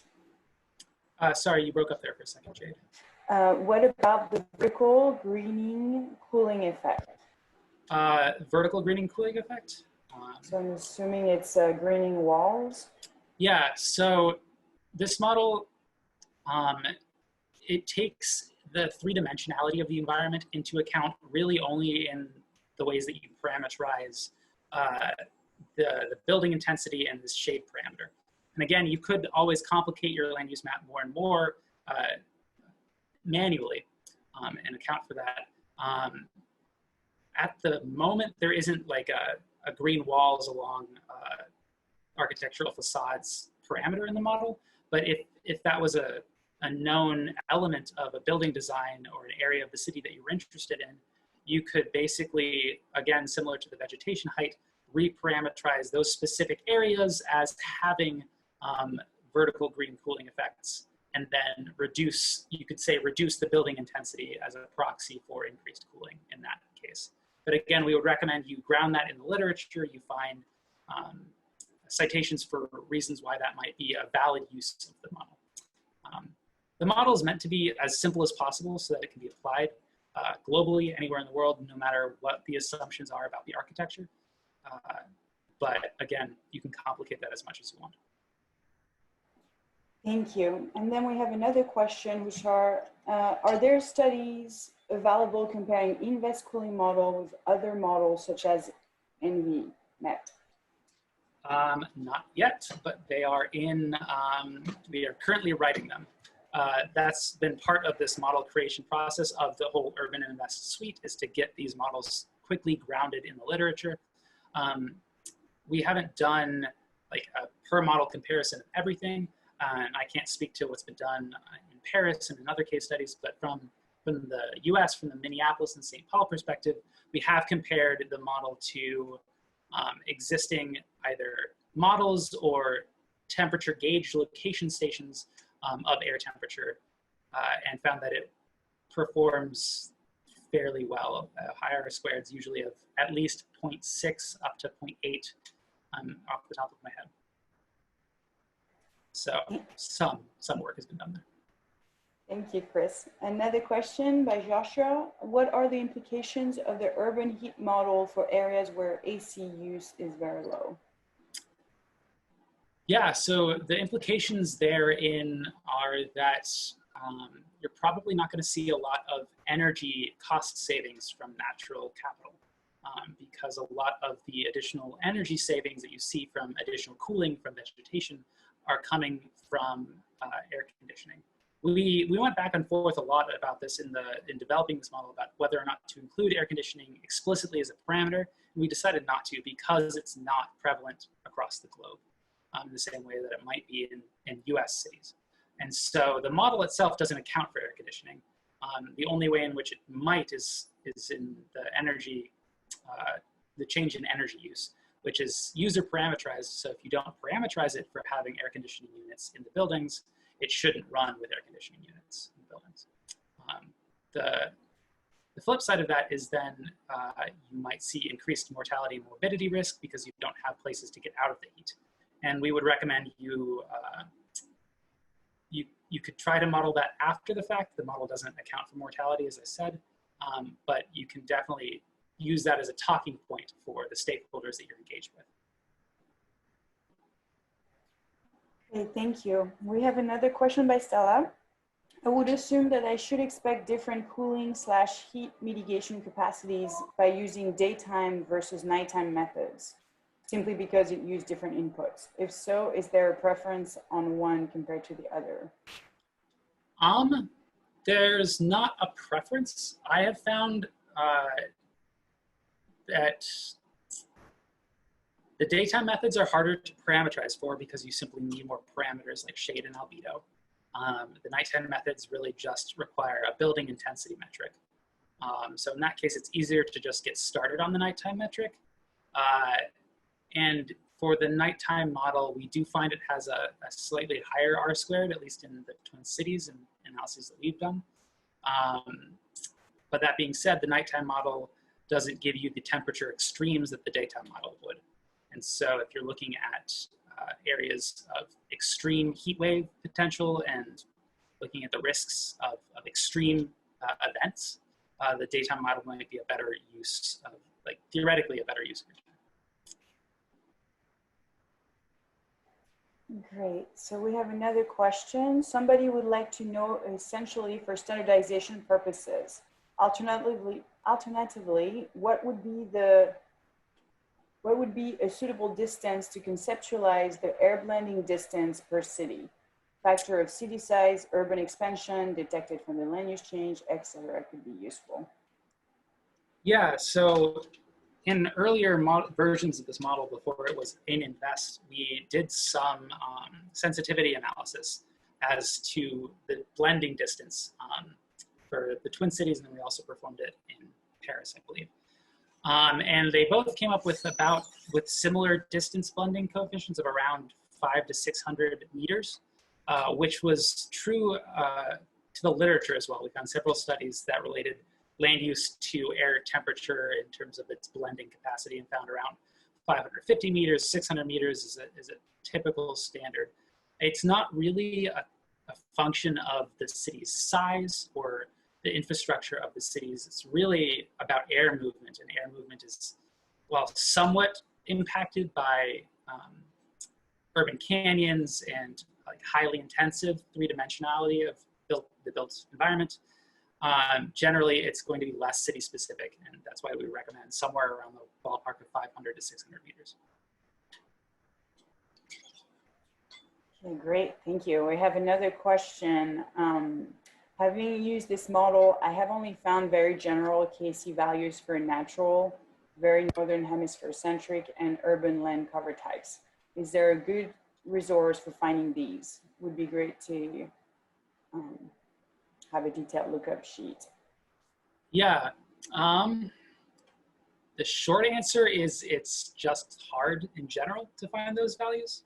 Speaker 5: Sorry, you broke up there for a second, Jade.
Speaker 4: What about the vertical greening cooling effect?
Speaker 5: Vertical greening cooling effect?
Speaker 4: So I'm assuming it's greening walls?
Speaker 5: Yeah, so this model, it takes the three-dimensionality of the environment into account really only in the ways that you parameterize the building intensity and this shade parameter. And again, you could always complicate your land use map more and more manually and account for that. At the moment, there isn't like a green walls along architectural facades parameter in the model, but if that was a known element of a building design or an area of the city that you were interested in, you could basically, again, similar to the vegetation height, reparameterize those specific areas as having vertical green cooling effects, and then reduce, you could say, reduce the building intensity as a proxy for increased cooling in that case. But again, we would recommend you ground that in the literature, you find citations for reasons why that might be a valid use of the model. The model is meant to be as simple as possible so that it can be applied globally, anywhere in the world, no matter what the assumptions are about the architecture. But again, you can complicate that as much as you want.
Speaker 4: Thank you. And then we have another question, which are there studies available comparing InVEST cooling model with other models such as NVMet?
Speaker 5: Not yet, but they are in, we are currently writing them. That's been part of this model creation process of the whole Urban InVEST suite, is to get these models quickly grounded in the literature. We haven't done like a per model comparison of everything, and I can't speak to what's been done in Paris and in other case studies, but from the US, from the Minneapolis and St. Paul perspective, we have compared the model to existing either models or temperature gauge location stations of air temperature, and found that it performs fairly well. High R squared is usually of at least 0.6 up to 0.8 off the top of my head. So some work has been done there.
Speaker 4: Thank you, Chris. Another question by Joshua. What are the implications of the urban heat model for areas where AC use is very low?
Speaker 5: Yeah, so the implications therein are that you're probably not going to see a lot of energy cost savings from natural capital, because a lot of the additional energy savings that you see from additional cooling from vegetation are coming from air conditioning. We went back and forth a lot about this in developing this model about whether or not to include air conditioning explicitly as a parameter. And we decided not to because it's not prevalent across the globe in the same way that it might be in US cities. And so the model itself doesn't account for air conditioning. The only way in which it might is in the energy, the change in energy use, which is user parameterized. So if you don't parameterize it for having air conditioning units in the buildings, it shouldn't run with air conditioning units in buildings. The flip side of that is then you might see increased mortality and morbidity risk because you don't have places to get out of the heat. And we would recommend you could try to model that after the fact. The model doesn't account for mortality, as I said, but you can definitely use that as a talking point for the stakeholders that you're engaged with.
Speaker 4: Okay, thank you. We have another question by Stella. I would assume that I should expect different cooling / heat mitigation capacities by using daytime versus nighttime methods, simply because it used different inputs. If so, is there a preference on one compared to the other?
Speaker 5: There's not a preference. I have found that the daytime methods are harder to parameterize for because you simply need more parameters like shade and albedo. The nighttime methods really just require a building intensity metric. So in that case, it's easier to just get started on the nighttime metric. And for the nighttime model, we do find it has a slightly higher R squared, at least in the Twin Cities and analyses that we've done. But that being said, the nighttime model doesn't give you the temperature extremes that the daytime model would. And so if you're looking at areas of extreme heat wave potential and looking at the risks of extreme events, the daytime model might be a better use of, like, theoretically a better use of it.
Speaker 4: Great. So we have another question. Somebody would like to know, essentially for standardization purposes, alternatively, what would be a suitable distance to conceptualize the air blending distance per city? Factor of city size, urban expansion, detected from the land use change, etc. could be useful.
Speaker 5: Yeah, so in earlier versions of this model, before it was in InVEST, we did some sensitivity analysis as to the blending distance for the Twin Cities, and then we also performed it in Paris, I believe. And they both came up with similar distance blending coefficients of around 500 to 600 meters, which was true to the literature as well. We found several studies that related land use to air temperature in terms of its blending capacity and found around 550 meters, 600 meters is a typical standard. It's not really a function of the city's size or the infrastructure of the cities. It's really about air movement, and air movement is, well, somewhat impacted by urban canyons and like highly intensive three-dimensionality of the built environment. Generally, it's going to be less city specific, and that's why we recommend somewhere around the ballpark of 500 to 600 meters.
Speaker 4: Okay, great, thank you. We have another question. Having used this model, I have only found very general KC values for natural, very northern hemisphere centric, and urban land cover types. Is there a good resource for finding these? Would be great to have a detailed lookup sheet.
Speaker 5: Yeah. The short answer is it's just hard in general to find those values.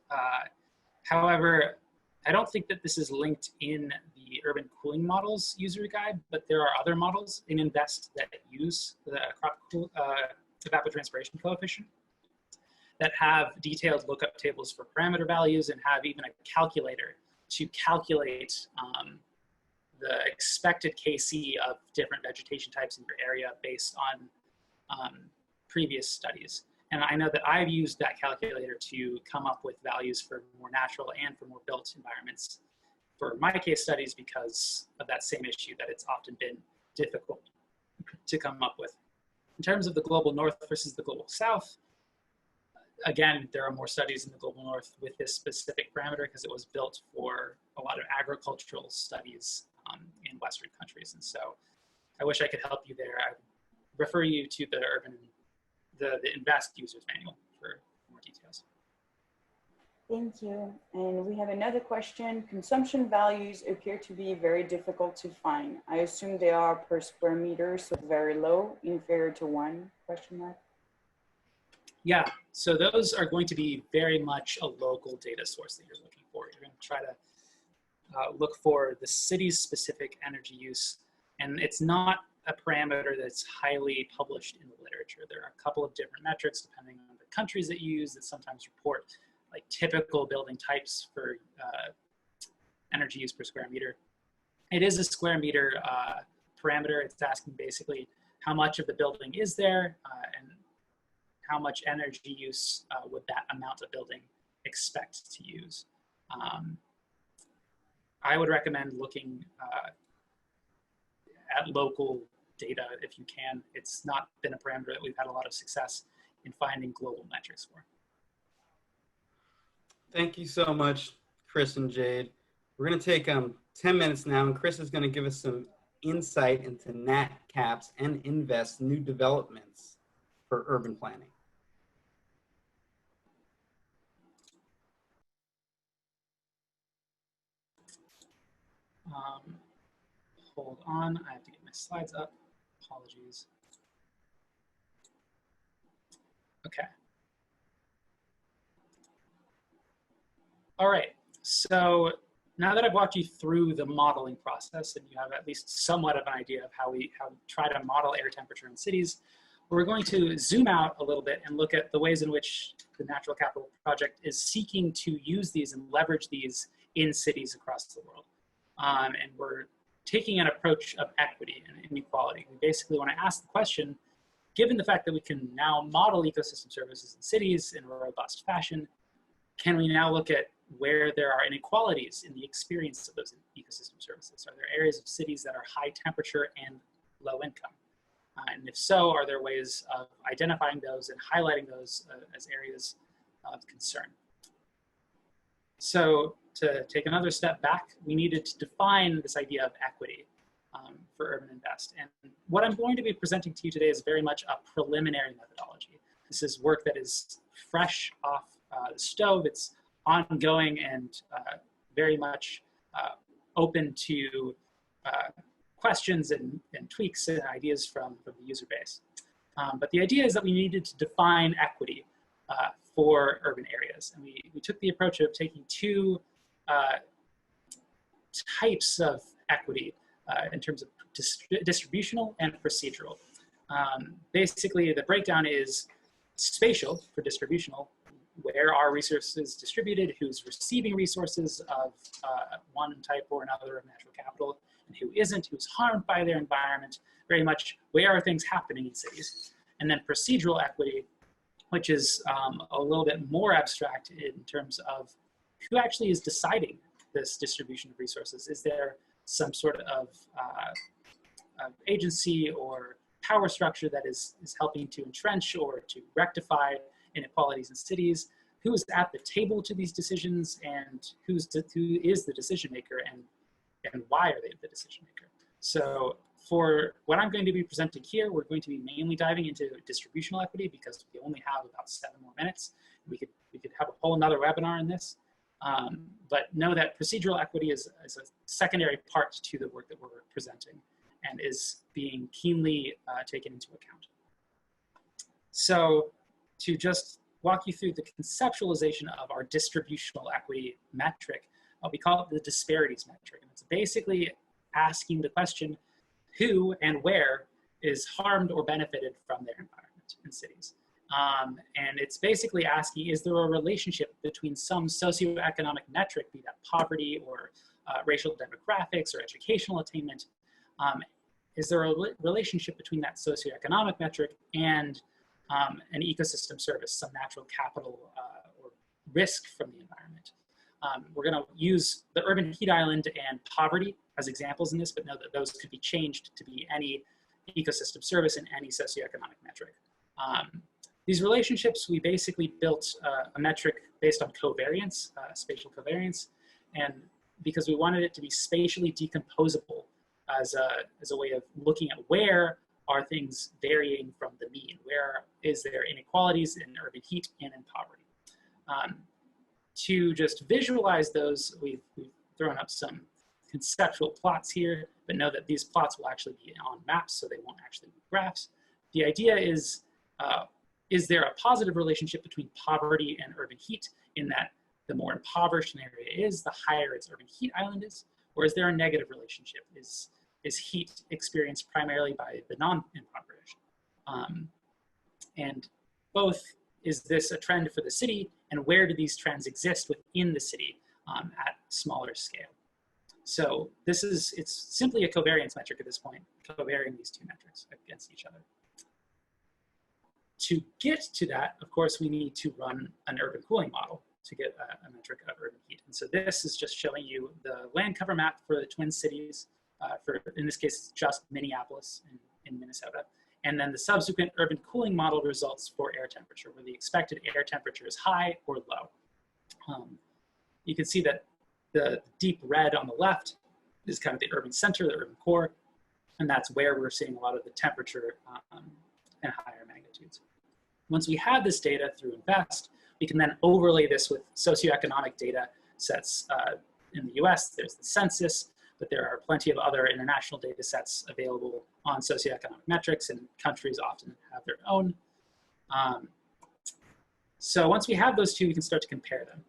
Speaker 5: However, I don't think that this is linked in the urban cooling models user guide, but there are other models in InVEST that use the crop evapotranspiration coefficient that have detailed lookup tables for parameter values and have even a calculator to calculate the expected KC of different vegetation types in your area based on previous studies. And I know that I've used that calculator to come up with values for more natural and for more built environments for my case studies because of that same issue that it's often been difficult to come up with. In terms of the global north versus the global south, again, there are more studies in the global north with this specific parameter because it was built for a lot of agricultural studies in Western countries. And so I wish I could help you there. I would refer you to the the InVEST users manual for more details.
Speaker 4: Thank you. And we have another question. Consumption values appear to be very difficult to find. I assume they are per square meter, so very low, inferior to 1, question mark.
Speaker 5: Yeah, so those are going to be very much a local data source that you're looking for. You're going to try to look for the city's specific energy use, and it's not a parameter that's highly published in the literature. There are a couple of different metrics depending on the countries that you use that sometimes report like typical building types for energy use per square meter. It is a square meter parameter. It's asking basically how much of the building is there and how much energy use would that amount of building expect to use. I would recommend looking at local data if you can. It's not been a parameter that we've had a lot of success in finding global metrics for.
Speaker 1: Thank you so much, Chris and Jade. We're going to take 10 minutes now, and Chris is going to give us some insight into NatCap's and InVEST new developments for urban planning.
Speaker 5: Hold on, I have to get my slides up. Apologies. Okay. All right, so now that I've walked you through the modeling process and you have at least somewhat of an idea of how we try to model air temperature in cities, we're going to zoom out a little bit and look at the ways in which the Natural Capital Project is seeking to use these and leverage these in cities across the world. And we're taking an approach of equity and inequality. We basically want to ask the question, given the fact that we can now model ecosystem services in cities in a robust fashion, can we now look at where there are inequalities in the experience of those ecosystem services? Are there areas of cities that are high temperature and low income? And if so, are there ways of identifying those and highlighting those as areas of concern? So to take another step back, we needed to define this idea of equity for Urban InVEST. And what I'm going to be presenting to you today is very much a preliminary methodology. This is work that is fresh off the stove. It's ongoing and very much open to questions and tweaks and ideas from the user base. But the idea is that we needed to define equity for urban areas. And we took the approach of taking two types of equity in terms of distributional and procedural. Basically, the breakdown is spatial for distributional. Where are resources distributed? Who's receiving resources of one type or another of natural capital, and who isn't? Who's harmed by their environment? Very much, where are things happening in cities? And then procedural equity, which is a little bit more abstract in terms of who actually is deciding this distribution of resources. Is there some sort of agency or power structure that is helping to entrench or to rectify inequalities in cities? who's at the table to these decisions and who is the decision maker and why are they the decision maker. So for what I'm going to be presenting here, we're going to be mainly diving into distributional equity because we only have about 7 more minutes. We could have a whole another webinar on this. But know that procedural equity is a secondary part to the work that we're presenting and is being keenly taken into account. So to just walk you through the conceptualization of our distributional equity metric, we call it the disparities metric. And it's basically asking the question, who and where is harmed or benefited from their environment in cities? And it's basically asking, is there a relationship between some socioeconomic metric, be that poverty or racial demographics or educational attainment? Is there a relationship between that socioeconomic metric and an ecosystem service, some natural capital or risk from the environment? We're going to use the urban heat island and poverty as examples in this, but know that those could be changed to be any ecosystem service and any socioeconomic metric. These relationships, we basically built a metric based on covariance, spatial covariance, and because we wanted it to be spatially decomposable as a way of looking at where are things varying from the mean, where is there inequalities in urban heat and in poverty. To just visualize those, we've thrown up some conceptual plots here, but know that these plots will actually be on maps, so they won't actually be graphs. The idea is there a positive relationship between poverty and urban heat in that the more impoverished an area is, the higher its urban heat island is, or is there a negative relationship? Is heat experienced primarily by the non-impoverished? And both, is this a trend for the city, and where do these trends exist within the city at smaller scale? So it's simply a covariance metric at this point, covariating these two metrics against each other. To get to that, of course, we need to run an urban cooling model to get a metric of urban heat. And so this is just showing you the land cover map for the Twin Cities, in this case, it's just Minneapolis in Minnesota. And then the subsequent urban cooling model results for air temperature, where the expected air temperature is high or low. You can see that the deep red on the left is kind of the urban center, the urban core, and that's where we're seeing a lot of the temperature and higher magnitudes. Once we have this data through InVEST, we can then overlay this with socioeconomic data sets in the US. There's the census, but there are plenty of other international data sets available on socioeconomic metrics, and countries often have their own. So once we have those two, we can start to compare them.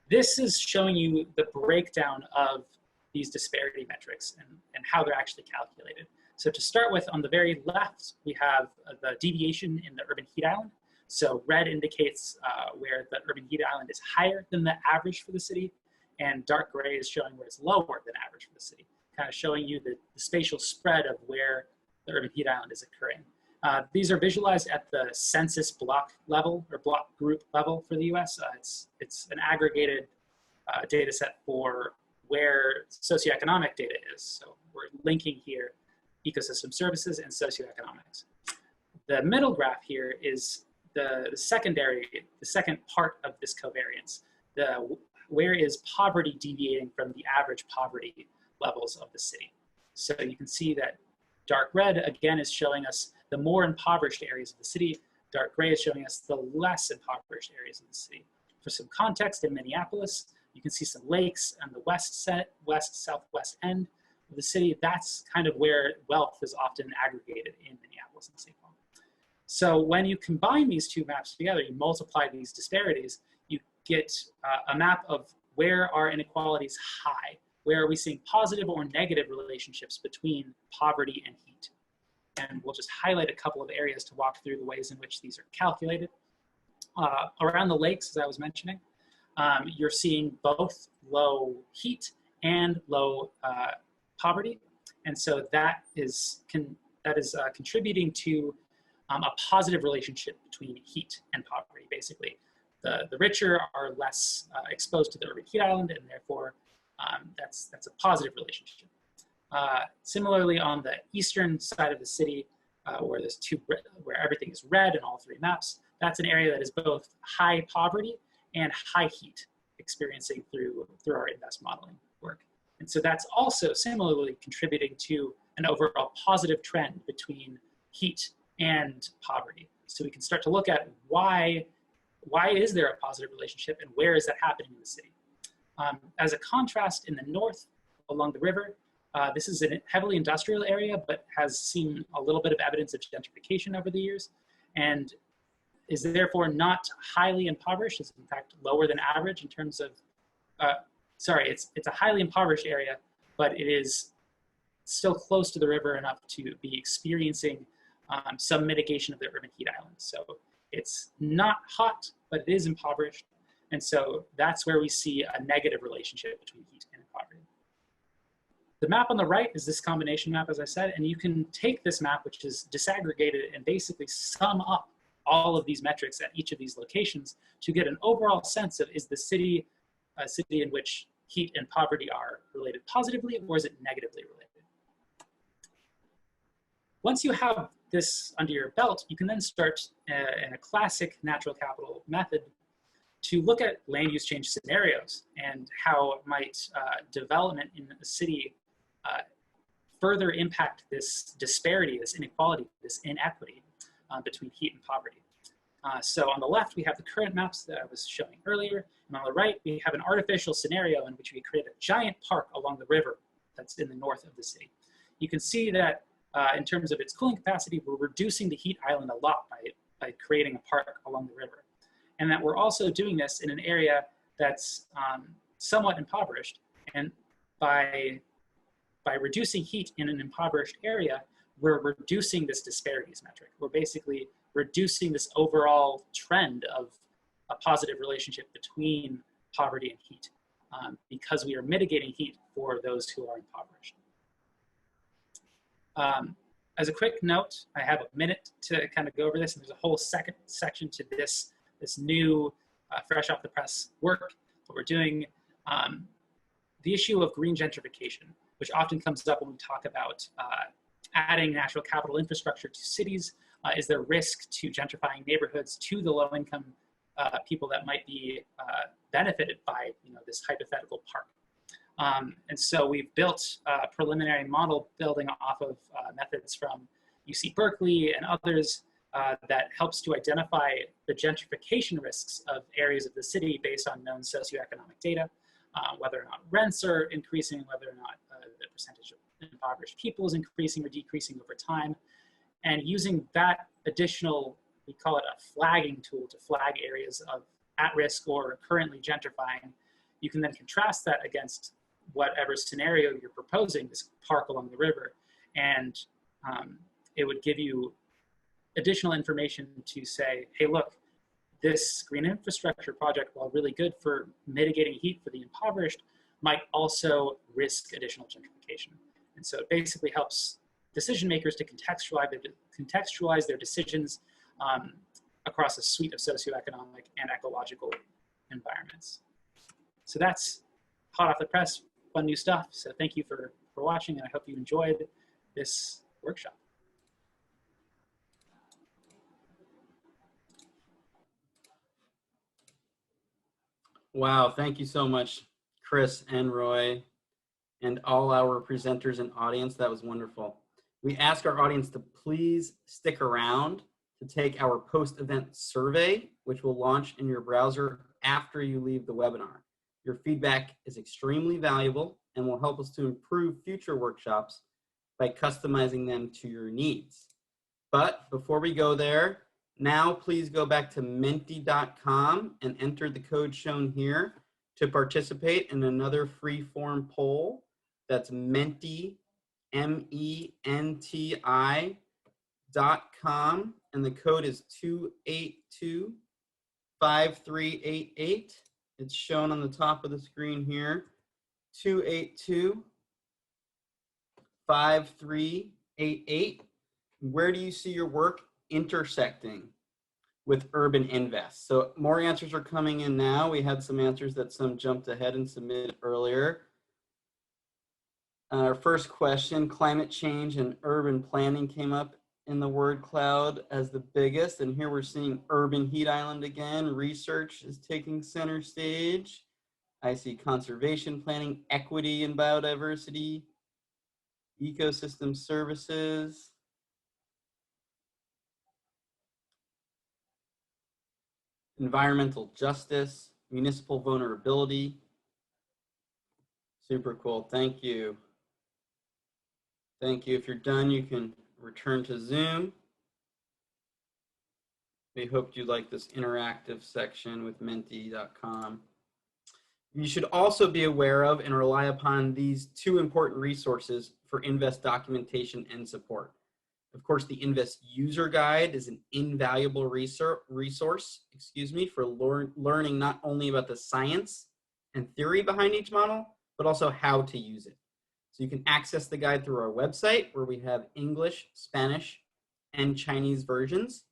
Speaker 5: This is showing you the breakdown of these disparity metrics and how they're actually calculated. So to start with, on the very left, we have the deviation in the urban heat island. So red indicates where the urban heat island is higher than the average for the city, and dark gray is showing where it's lower than average for the city, kind of showing you the spatial spread of where the urban heat island is occurring. These are visualized at the census block level or block group level for the US. It's an aggregated data set for where socioeconomic data is. So we're linking here ecosystem services and socioeconomics. The middle graph here is the second part of this covariance. Where is poverty deviating from the average poverty levels of the city? So you can see that dark red, again, is showing us the more impoverished areas of the city. Dark gray is showing us the less impoverished areas of the city. For some context, in Minneapolis, you can see some lakes on the southwest end of the city. That's kind of where wealth is often aggregated in Minneapolis and St. Paul. So when you combine these two maps together, you multiply these disparities, you get a map of where are inequalities high, where are we seeing positive or negative relationships between poverty and heat. And we'll just highlight a couple of areas to walk through the ways in which these are calculated. Around the lakes, as I was mentioning, you're seeing both low heat and low poverty. And so that is contributing to a positive relationship between heat and poverty, basically. The richer are less exposed to the urban heat island, and therefore that's a positive relationship. Similarly, on the eastern side of the city, where everything is red in all three maps, that's an area that is both high poverty and high heat experiencing through our InVEST modeling work. And so that's also similarly contributing to an overall positive trend between heat and poverty. So we can start to look at why is there a positive relationship and where is that happening in the city? As a contrast, in the north along the river, this is a heavily industrial area, but has seen a little bit of evidence of gentrification over the years, and is therefore not highly impoverished. It's in fact lower than average in terms of, it's a highly impoverished area, but it is still close to the river enough to be experiencing some mitigation of the urban heat islands. So it's not hot, but it is impoverished. And so that's where we see a negative relationship between heat and poverty. The map on the right is this combination map, as I said, and you can take this map, which is disaggregated, and basically sum up all of these metrics at each of these locations to get an overall sense of, is the city a city in which heat and poverty are related positively, or is it negatively related? Once you have this under your belt, you can then start in a classic natural capital method to look at land use change scenarios and how might development in the city further impact this disparity, this inequality, this inequity between heat and poverty. So on the left, we have the current maps that I was showing earlier, and on the right, we have an artificial scenario in which we create a giant park along the river that's in the north of the city. You can see that in terms of its cooling capacity, we're reducing the heat island a lot by creating a park along the river. And that we're also doing this in an area that's somewhat impoverished. And by reducing heat in an impoverished area, we're reducing this disparities metric. We're basically reducing this overall trend of a positive relationship between poverty and heat because we are mitigating heat for those who are impoverished. As a quick note, I have a minute to kind of go over this, and there's a whole second section to this new fresh off the press work that we're doing. The issue of green gentrification, which often comes up when we talk about adding natural capital infrastructure to cities. Is there risk to gentrifying neighborhoods to the low-income people that might be benefited by this hypothetical park? And so we've built a preliminary model building off of methods from UC Berkeley and others that helps to identify the gentrification risks of areas of the city based on known socioeconomic data, whether or not rents are increasing, whether or not the percentage of impoverished people is increasing or decreasing over time. And using that additional, we call it a flagging tool to flag areas of at risk or currently gentrifying, you can then contrast that against whatever scenario you're proposing, this park along the river, and it would give you additional information to say, hey, look, this green infrastructure project, while really good for mitigating heat for the impoverished, might also risk additional gentrification. And so it basically helps decision makers to contextualize their decisions across a suite of socioeconomic and ecological environments. So that's hot off the press, fun new stuff. So thank you for watching, and I hope you enjoyed this workshop.
Speaker 1: Wow, thank you so much, Chris and Roy, and all our presenters and audience. That was wonderful. We ask our audience to please stick around to take our post-event survey, which will launch in your browser after you leave the webinar. Your feedback is extremely valuable and will help us to improve future workshops by customizing them to your needs. But before we go there, now please go back to menti.com and enter the code shown here to participate in another free form poll. That's Menti, MENTI.com, and the code is 282-5388. It's shown on the top of the screen here, 282-5388. Where do you see your work intersecting with urban InVEST? So more answers are coming in now. We had some answers that some jumped ahead and submitted earlier. Our first question, climate change and urban planning, came up in the word cloud as the biggest. And here we're seeing urban heat island again. Research is taking center stage. I see conservation planning, equity and biodiversity, ecosystem services, environmental justice, municipal vulnerability. Super cool. Thank you. Thank you. If you're done, you can return to Zoom. We hoped you liked this interactive section with menti.com. You should also be aware of and rely upon these two important resources for InVEST documentation and support. Of course, the InVEST user guide is an invaluable resource, for learning not only about the science and theory behind each model, but also how to use it. So you can access the guide through our website where we have English, Spanish, and Chinese versions.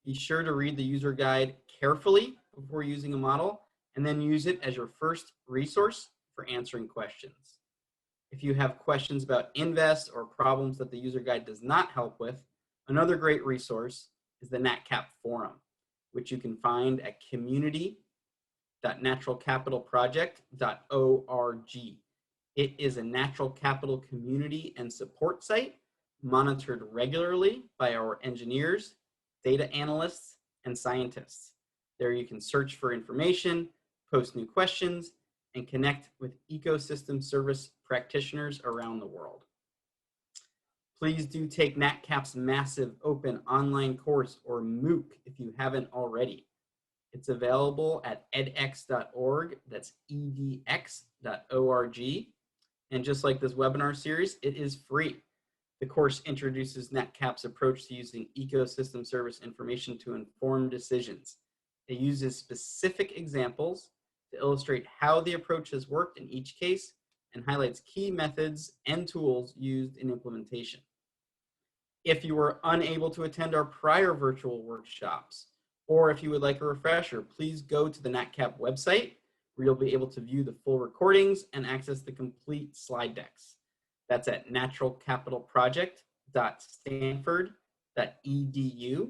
Speaker 1: Be sure to read the user guide carefully before using a model and then use it as your first resource for answering questions. If you have questions about InVEST or problems that the user guide does not help with, another great resource is the NatCap forum, which you can find at community.naturalcapitalproject.org. It is a natural capital community and support site monitored regularly by our engineers, data analysts, and scientists. There you can search for information, post new questions, and connect with ecosystem service practitioners around the world. Please do take NatCap's massive open online course, or MOOC, if you haven't already. It's available at edx.org, that's edx.org. And just like this webinar series, it is free. The course introduces NatCap's approach to using ecosystem service information to inform decisions. It uses specific examples to illustrate how the approach has worked in each case and highlights key methods and tools used in implementation. If you were unable to attend our prior virtual workshops, or if you would like a refresher, please go to the NatCap website where you'll be able to view the full recordings and access the complete slide decks. That's at naturalcapitalproject.stanford.edu.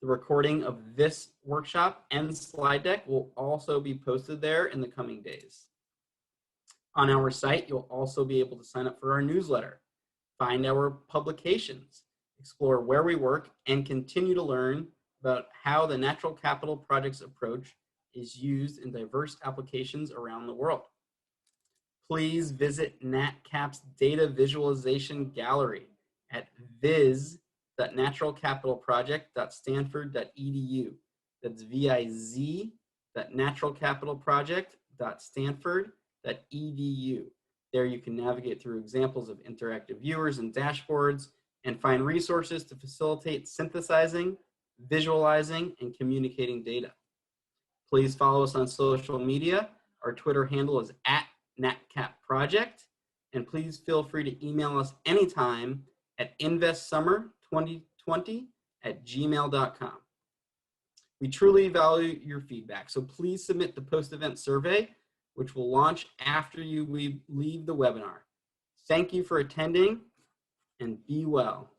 Speaker 1: The recording of this workshop and slide deck will also be posted there in the coming days. On our site, you'll also be able to sign up for our newsletter, find our publications, explore where we work, and continue to learn about how the Natural Capital Project's approach is used in diverse applications around the world. Please visit NatCap's data visualization gallery at viz.naturalcapitalproject.stanford.edu. That's viz.naturalcapitalproject.stanford.edu. There you can navigate through examples of interactive viewers and dashboards and find resources to facilitate synthesizing, visualizing, and communicating data. Please follow us on social media. Our Twitter handle is @NatCapProject, and please feel free to email us anytime at investsummer2020@gmail.com. We truly value your feedback, so please submit the post-event survey, which will launch after you leave the webinar. Thank you for attending, and be well.